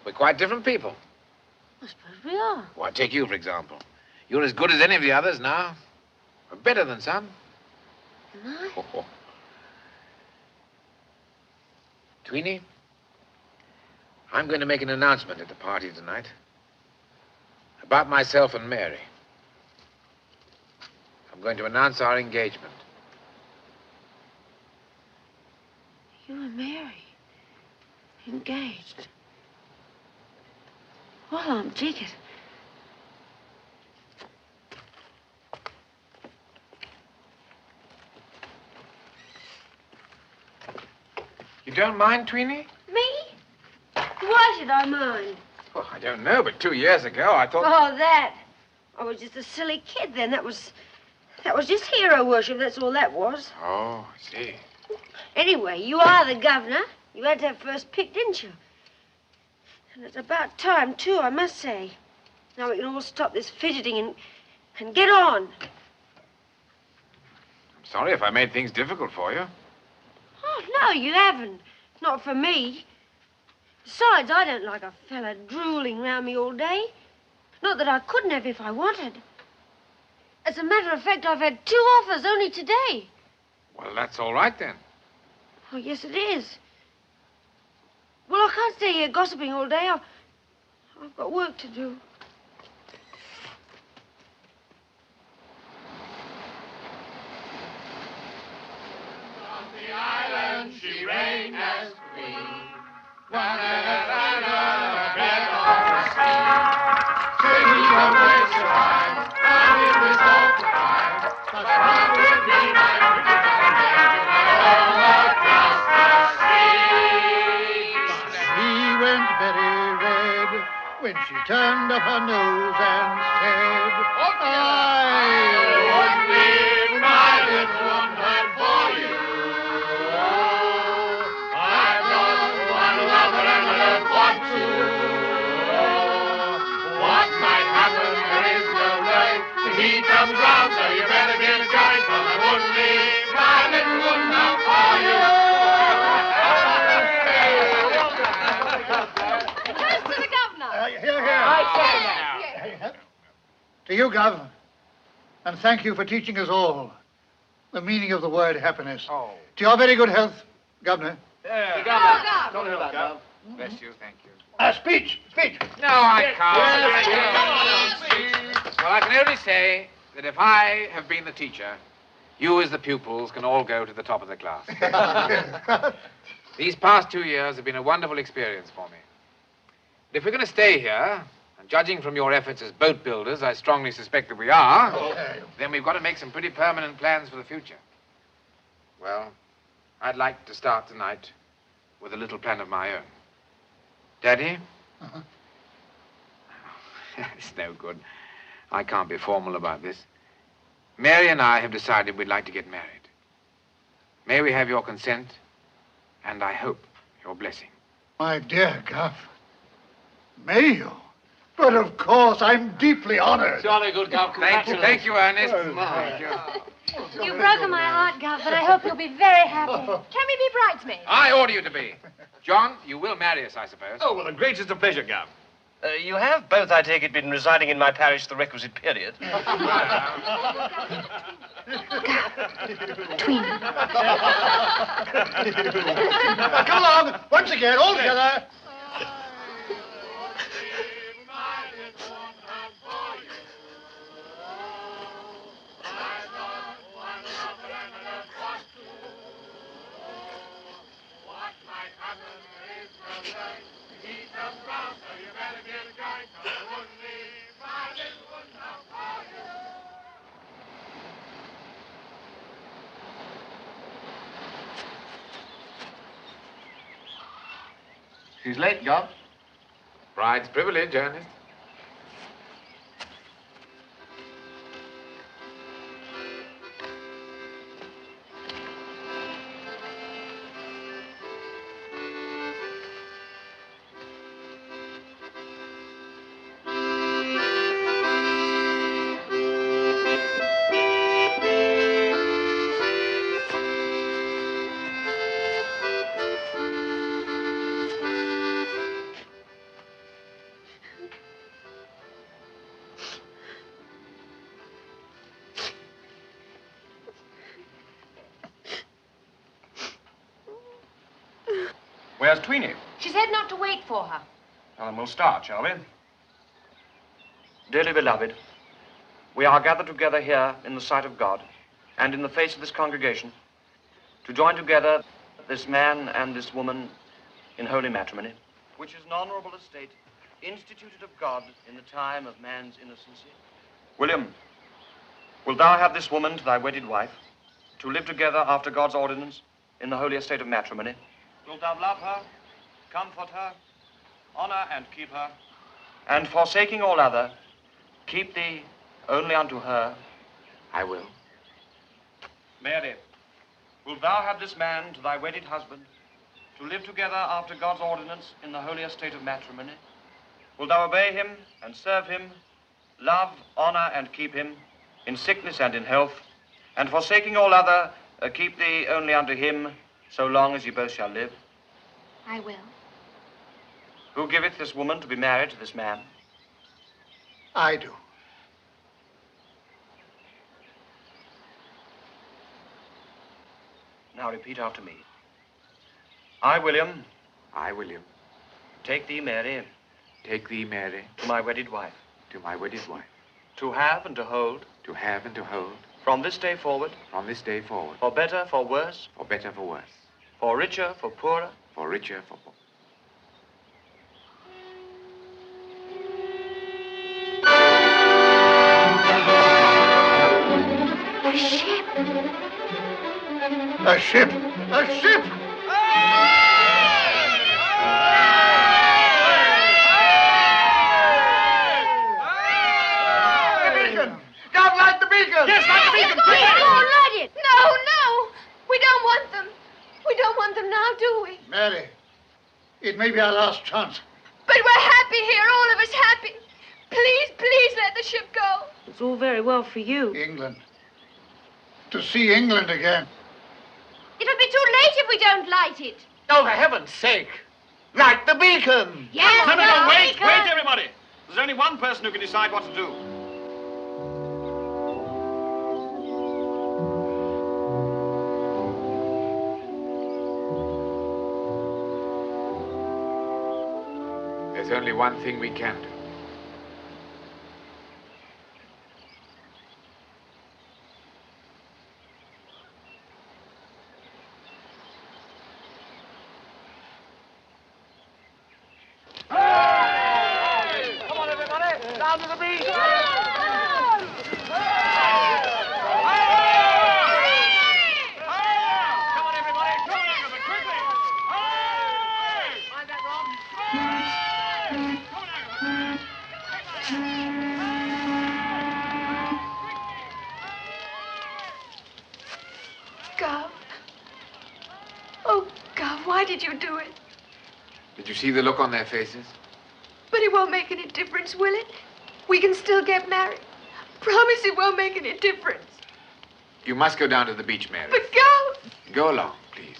We're quite different people. I suppose we are. Why, take you, for example. You're as good as any of the others now. Or better than some. Am I? Oh. Tweenie, I'm going to make an announcement at the party tonight about myself and Mary. I'm going to announce our engagement. You and Mary. Engaged. Well, I'm jiggered. You don't mind, Tweenie? Me? Why should I mind? Oh, I don't know, but 2 years ago I thought... Oh, that. I was just a silly kid then. That was just hero worship, that's all that was. Oh, I see. Anyway, you are the governor. You had to have first pick, didn't you? And it's about time, too, I must say. Now we can all stop this fidgeting and get on. I'm sorry if I made things difficult for you. Oh, no, you haven't. Not for me. Besides, I don't like a fella drooling round me all day. Not that I couldn't have if I wanted. As a matter of fact, I've had 2 offers only today. Well, that's all right, then. Oh, yes, it is. Well, I can't stay here gossiping all day. I've got work to do. On the island she reigned as queen. One and bread on the sea. Singing her ways to rhyme, and it was all for time. But proud would be my pretty maiden all across the sea. She went very red when she turned up her nose and said, I would leave my little woman for you. I've got one lover and I don't want to. What might happen, there is no rain. The heat comes round, so you better get going, for I wouldn't leave my little woman for you. Toast to the governor. Here, here. To you, Gov. And thank you for teaching us all the meaning of the word happiness. Oh. To your very good health, Governor. Yeah. Gov. Don't do that, Gov. Bless you, thank you. Speech. No, I can't. Well, I can only say that if I have been the teacher, you as the pupils can all go to the top of the class. These past 2 years have been a wonderful experience for me. But if we're going to stay here, and judging from your efforts as boat builders, I strongly suspect that we are, then we've got to make some pretty permanent plans for the future. Well, I'd like to start tonight with a little plan of my own. Daddy? Uh-huh. It's no good. I can't be formal about this. Mary and I have decided we'd like to get married. May we have your consent, and I hope your blessing. My dear Gov. May you? But of course, I'm deeply honored. Jolly good, Gov. Thank you, Ernest. Thank you. You've broken my heart, Gov, but I hope you'll be very happy. Can we be bridesmaids? I order you to be. John, you will marry us, I suppose. Oh, well, the greatest of pleasure, Gov. You have both, I take it, been residing in my parish the requisite period. Tween. Come along, once again, all together. She's late, Gov. Bride's privilege, Ernest. Where's Tweenie? She said not to wait for her. Well, then we'll start, shall we? Dearly beloved, we are gathered together here in the sight of God and in the face of this congregation to join together this man and this woman in holy matrimony, which is an honorable estate instituted of God in the time of man's innocency. William, wilt thou have this woman to thy wedded wife, to live together after God's ordinance in the holy estate of matrimony? Wilt thou love her, comfort her, honor and keep her, and forsaking all other, keep thee only unto her? I will. Mary, wilt thou have this man to thy wedded husband, to live together after God's ordinance in the holy estate of matrimony? Wilt thou obey him and serve him, love, honor, and keep him in sickness and in health, and forsaking all other, keep thee only unto him, so long as ye both shall live? I will. Who giveth this woman to be married to this man? I do. Now repeat after me. I, William. I, William. Take thee, Mary. Take thee, Mary. To my wedded wife. To my wedded wife. To have and to hold. To have and to hold. From this day forward. From this day forward. For better, for worse. For better, for worse. For richer, for poorer. For richer, for poorer. A ship. A ship! A ship! The beacon! God, light the beacon! Yes, light the beacon! Go on, light it! No, no. We don't want them. We don't want them now, do we? Mary, it may be our last chance. But we're happy here, all of us happy. Please, please let the ship go. It's all very well for you. England. To see England again. It'll be too late if we don't light it. Oh, for heaven's sake! Light the beacon! Yes, No, light wait, the beacon. wait, everybody. There's only one person who can decide what to do. There's only one thing we can do. Come on, everybody. Down to the beach. Come on, everybody. Come on, everybody. Quickly. Mind that, Rob. Gov. Oh, Gov, why did you do it? Did you see the look on their faces? But it won't make any difference, will it? We can still get married. Promise it won't make any difference. You must go down to the beach, Mary. But Gov. Go along, please.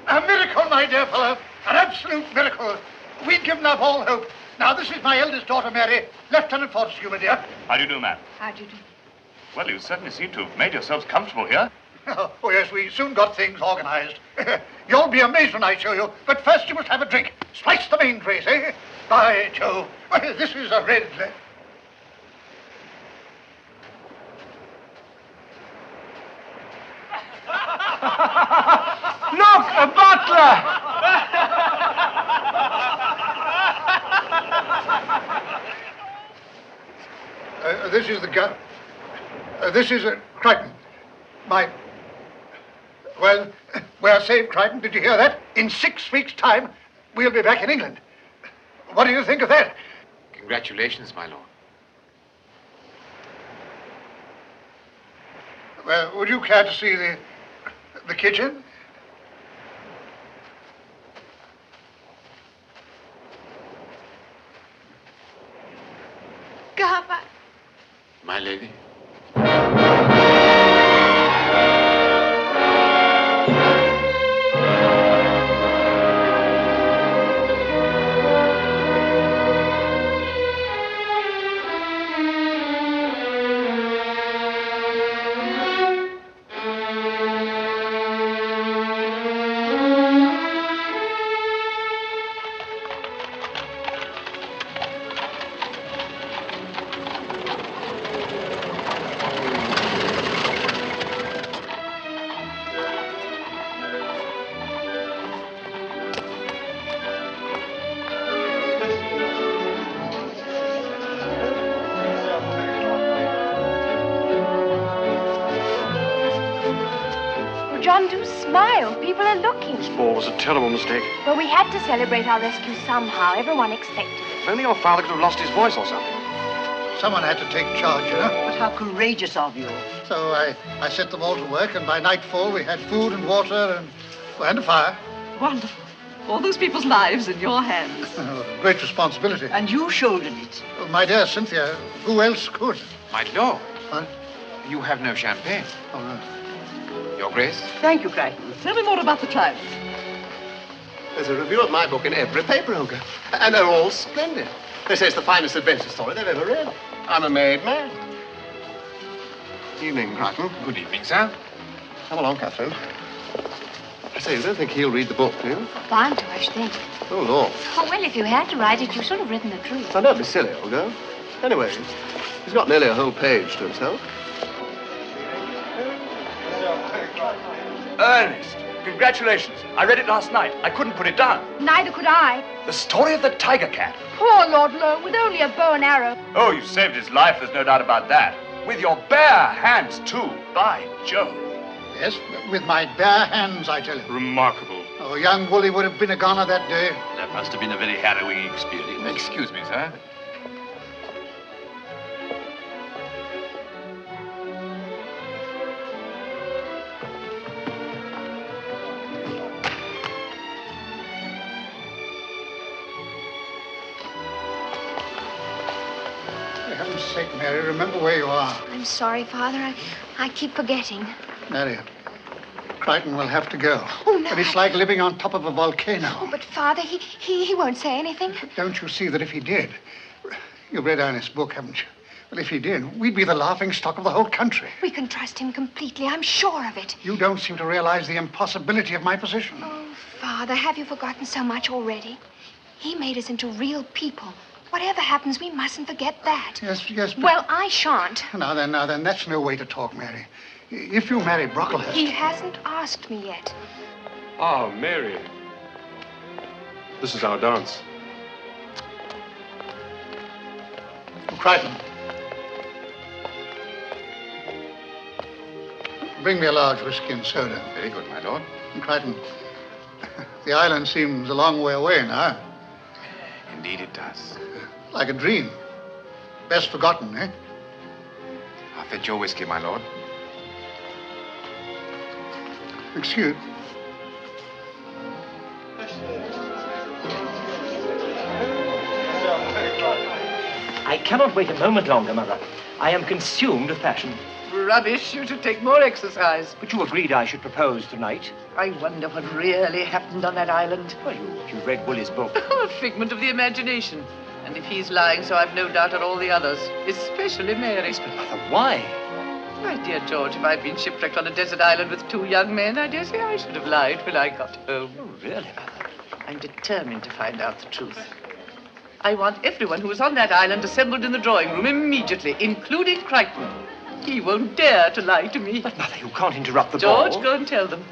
A miracle, my dear fellow. An absolute miracle. We'd given up all hope. Now, this is my eldest daughter, Mary. Lieutenant Fortescue, my dear. How do you do, ma'am? How do you do? Well, you certainly seem to have made yourselves comfortable here. Oh, yes, we soon got things organized. You'll be amazed when I show you. But first you must have a drink. Splice the main trace, eh? By Jove. Well, this is a red... Look, a butler! This is the gun. This is Crichton. Well, we're safe, Crichton. Did you hear that? In 6 weeks' time, we'll be back in England. What do you think of that? Congratulations, my lord. Well, would you care to see the kitchen? Gaffer. My lady. John, do smile. People are looking. This ball was a terrible mistake. Well, we had to celebrate our rescue somehow. Everyone expected it. If only your father could have lost his voice or something. Someone had to take charge, you know. But how courageous of you. So I set them all to work, and by nightfall we had food and water and a fire. Wonderful. All those people's lives in your hands. Great responsibility. And you shouldered it. Well, my dear Cynthia, who else could? My lord. What? You have no champagne. Oh, no. Your Grace? Thank you, Crichton. Tell me more about the trial. There's a review of my book in every paper, Olga. And they're all splendid. They say it's the finest adventure story they've ever read. I'm a made man. Evening, Crichton. Good evening, sir. Come along, Catherine. I say, you don't think he'll read the book, do you? Bound to, I should think. Oh, Lord. Oh, well, if you had to write it, you've sort of written the truth. Now, don't be silly, Olga. Anyway, he's got nearly a whole page to himself. Ernest, congratulations. I read it last night. I couldn't put it down. Neither could I. The story of the tiger cat. Poor Lord Lowe, with only a bow and arrow. Oh, you saved his life, there's no doubt about that. With your bare hands, too. By Jove. Yes, with my bare hands, I tell you. Remarkable. Oh, young Woolley would have been a goner that day. That must have been a very harrowing experience. Excuse me, sir. For heaven's sake, Mary, remember where you are. I'm sorry, Father. I keep forgetting. Mary, Crichton will have to go. Oh, no. But it's like living on top of a volcano. Oh, but Father, he won't say anything. Don't you see that if he did... You've read Ernest's book, haven't you? Well, if he did, we'd be the laughing stock of the whole country. We can trust him completely. I'm sure of it. You don't seem to realize the impossibility of my position. Oh, Father, have you forgotten so much already? He made us into real people. Whatever happens, we mustn't forget that. Yes, but... Well, I shan't. Now then, that's no way to talk, Mary. If you marry Brocklehurst... He hasn't asked me yet. Ah, Mary. This is our dance. Crichton. Bring me a large whiskey and soda. Very good, my lord. And Crichton, the island seems a long way away now. Indeed it does. Like a dream. Best forgotten, eh? I'll fetch your whiskey, my lord. Excuse. I cannot wait a moment longer, Mother. I am consumed with passion. Rubbish. You should take more exercise. But you agreed I should propose tonight. I wonder what really happened on that island. Well, you've read Woolley's book. A figment of the imagination. And if he's lying, so I've no doubt are all the others, especially Mary. But Mother, why? My dear George, if I'd been shipwrecked on a desert island with two young men, I dare say I should have lied when I got home. Oh, really, Mother? I'm determined to find out the truth. I want everyone who was on that island assembled in the drawing room immediately, including Crichton. He won't dare to lie to me. But, Mother, you can't interrupt the George, ball. go and tell them.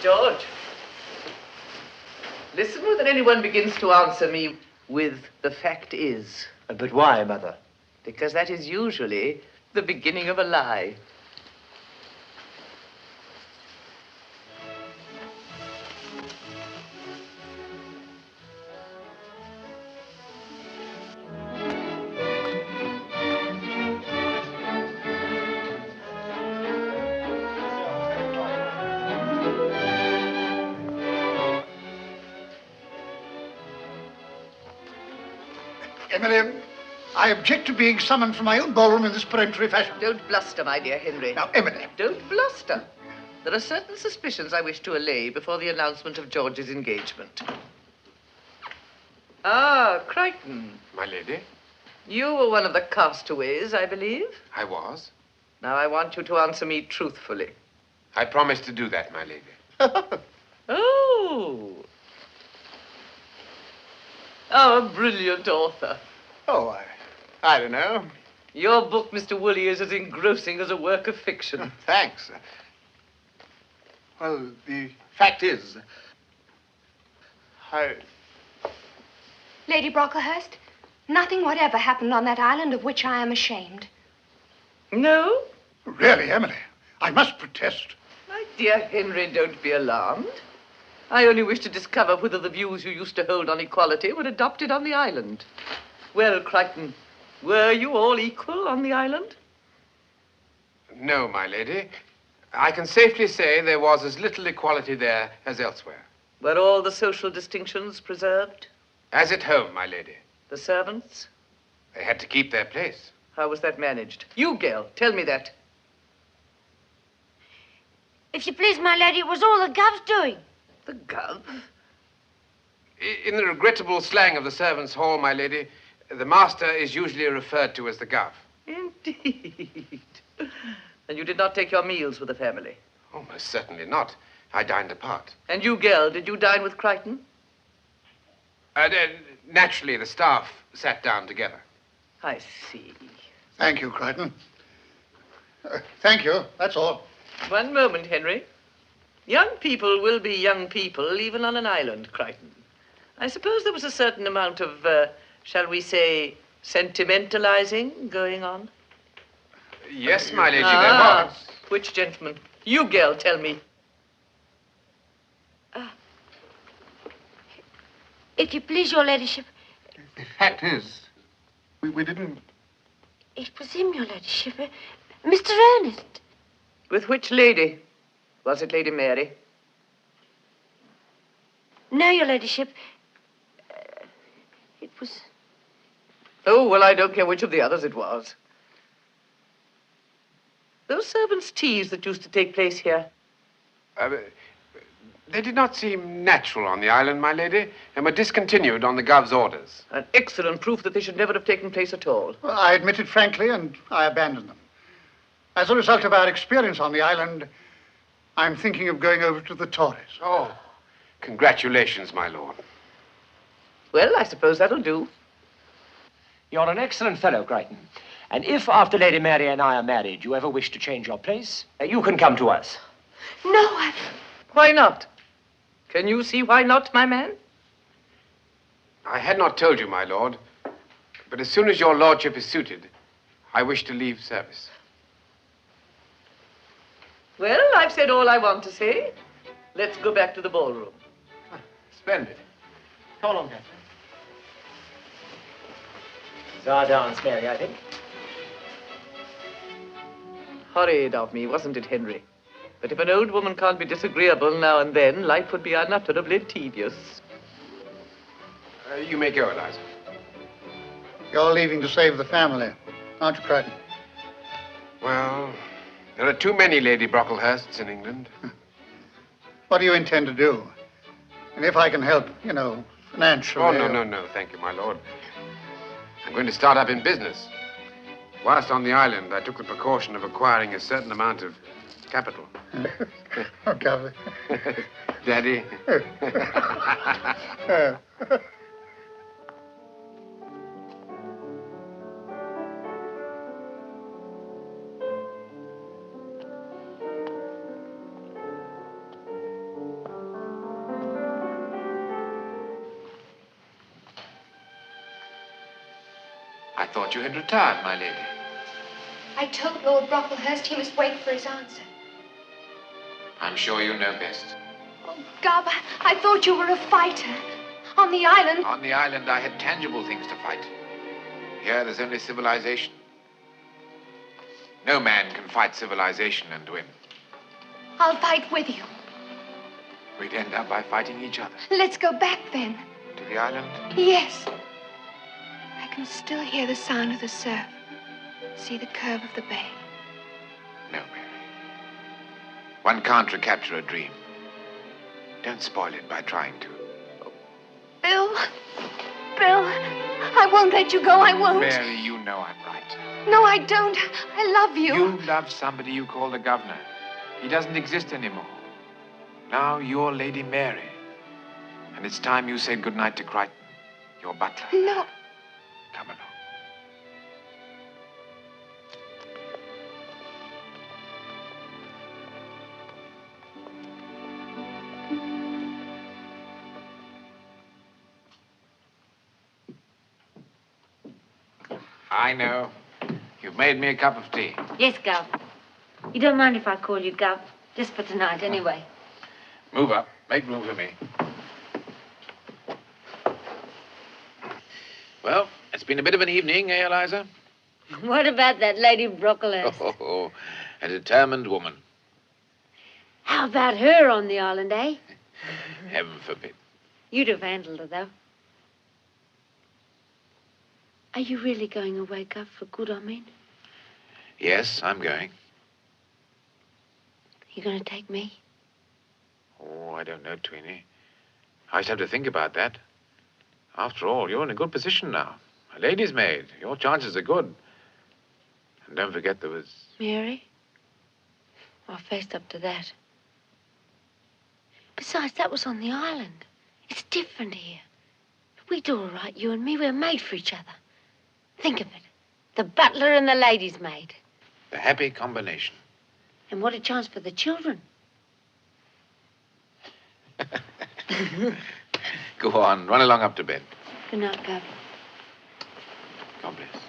George, listen when anyone begins to answer me with "the fact is." But why, Mother? Because that is usually the beginning of a lie. Emily, I object to being summoned from my own ballroom in this peremptory fashion. Don't bluster, my dear Henry. Now, Emily. Don't bluster. There are certain suspicions I wish to allay before the announcement of George's engagement. Ah, Crichton. My lady? You were one of the castaways, I believe. I was. Now I want you to answer me truthfully. I promise to do that, my lady. Oh. Our brilliant author. Oh, I don't know. Your book, Mr. Woolley, is as engrossing as a work of fiction. Thanks. Well, the fact is, Lady Brocklehurst, nothing whatever happened on that island of which I am ashamed. No? Really, Emily, I must protest. My dear Henry, don't be alarmed. I only wish to discover whether the views you used to hold on equality were adopted on the island. Well, Crichton, were you all equal on the island? No, my lady. I can safely say there was as little equality there as elsewhere. Were all the social distinctions preserved? As at home, my lady. The servants? They had to keep their place. How was that managed? You, Gail, tell me that. If you please, my lady, it was all the gov's doing. The gov? In the regrettable slang of the servants' hall, my lady, the master is usually referred to as the gov. Indeed. And you did not take your meals with the family? Oh, most certainly not. I dined apart. And you, Gail, did you dine with Crichton? Naturally, the staff sat down together. I see. Thank you, Crichton. Thank you, that's all. One moment, Henry. Young people will be young people, even on an island, Crichton. I suppose there was a certain amount of, shall we say, sentimentalizing going on? Yes, my lady, there was. Which gentleman? You, Gail, tell me. If you please, your ladyship. the fact is, we didn't... It was him, your ladyship. Mr. Ernest. With which lady? Was it Lady Mary? No, your ladyship. It was... Oh, well, I don't care which of the others it was. Those servants' teas that used to take place here. They did not seem natural on the island, my lady, and were discontinued on the gov's orders. An excellent proof that they should never have taken place at all. Well, I admit it frankly, and I abandoned them. As a result of our experience on the island, I'm thinking of going over to the Torres. Oh, congratulations, my lord. Well, I suppose that'll do. You're an excellent fellow, Crichton. And if, after Lady Mary and I are married, you ever wish to change your place, you can come to us. No, Why not? Can you see why not, my man? I had not told you, my lord, but as soon as your lordship is suited, I wish to leave service. Well, I've said all I want to say. Let's go back to the ballroom. Splendid. Come along, Catherine. It's our dance, Mary, I think. Horrid of me, wasn't it, Henry? But if an old woman can't be disagreeable now and then, life would be unutterably tedious. You may go, Eliza. You're leaving to save the family, aren't you, Crichton? Well, there are too many Lady Brocklehursts in England. What do you intend to do? And if I can help, you know, financially... Oh, no, thank you, my lord. I'm going to start up in business. Whilst on the island, I took the precaution of acquiring a certain amount of capital. Oh, Captain. Daddy. I thought you had retired, my lady. I told Lord Brocklehurst he must wait for his answer. I'm sure you know best. Oh, Gov, I thought you were a fighter. On the island... On the island, I had tangible things to fight. Here, there's only civilization. No man can fight civilization and win. I'll fight with you. We'd end up by fighting each other. Let's go back, then. To the island? Yes. I can still hear the sound of the surf. See the curve of the bay. No, Mary. One can't recapture a dream. Don't spoil it by trying to. Bill. Bill. I won't let you go. I won't. Mary, you know I'm right. No, I don't. I love you. You love somebody you call the governor. He doesn't exist anymore. Now you're Lady Mary. And it's time you said goodnight to Crichton, your butler. No. Come along. I know. You've made me a cup of tea. Yes, Gov. You don't mind if I call you Gov? Just for tonight, anyway. Move up. Make room for me. Well, it's been a bit of an evening, eh, Eliza? What about that Lady Brocklehurst? Oh, a determined woman. How about her on the island, eh? Heaven forbid. You'd have handled her, though. Are you really going away, Gov, for good, I mean? Yes, I'm going. You going to take me? Oh, I don't know, Tweenie. I just have to think about that. After all, you're in a good position now. A lady's maid. Your chances are good. And don't forget there was... Mary? I faced up to that. Besides, that was on the island. It's different here. We do all right, you and me. We're made for each other. Think of it. The butler and the lady's maid. The happy combination. And what a chance for the children. Go on. Run along up to bed. Good night, Gov. God bless.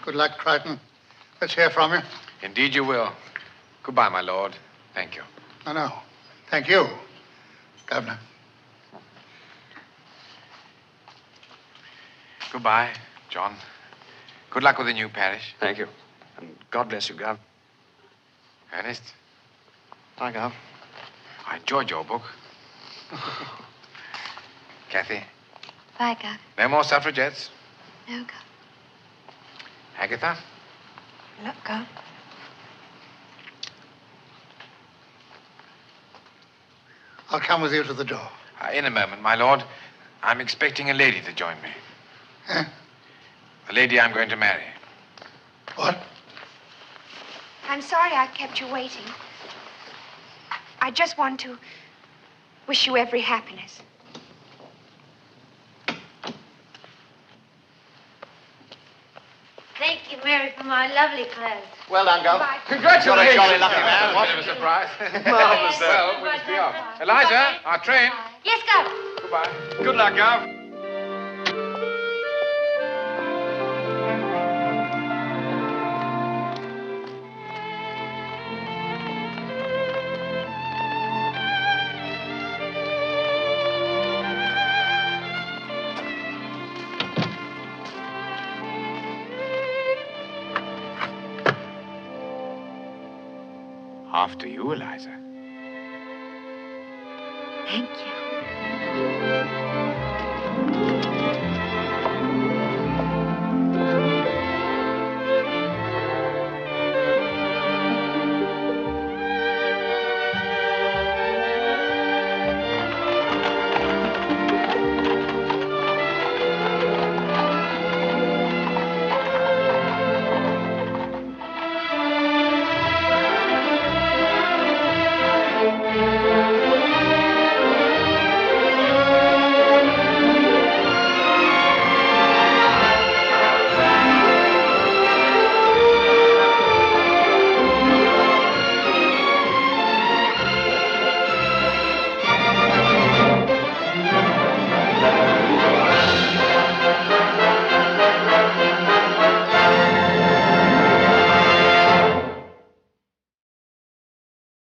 Good luck, Crichton. Let's hear from you. Indeed you will. Goodbye, my lord. Thank you. No. Thank you, Governor. Goodbye, John. Good luck with the new parish. Thank you. And God bless you, Gov. Ernest, Bye, Gov. I enjoyed your book. Kathy, Bye, Gov. no more suffragettes. No, Gov. Agatha? Look, Gov. I'll come with you to the door. In a moment, my lord. I'm expecting a lady to join me. Huh? The lady I'm going to marry. What? I'm sorry I kept you waiting. I just want to wish you every happiness. Thank you, Mary, for my lovely clothes. Well done, Gov. Bye. Congratulations. What a jolly lucky man. What a bit of a surprise. Marvelous, sir. Well, we must be off. Eliza, our train. Yes, Gov. Goodbye. Good luck, Gov. After you, Eliza. Thank you.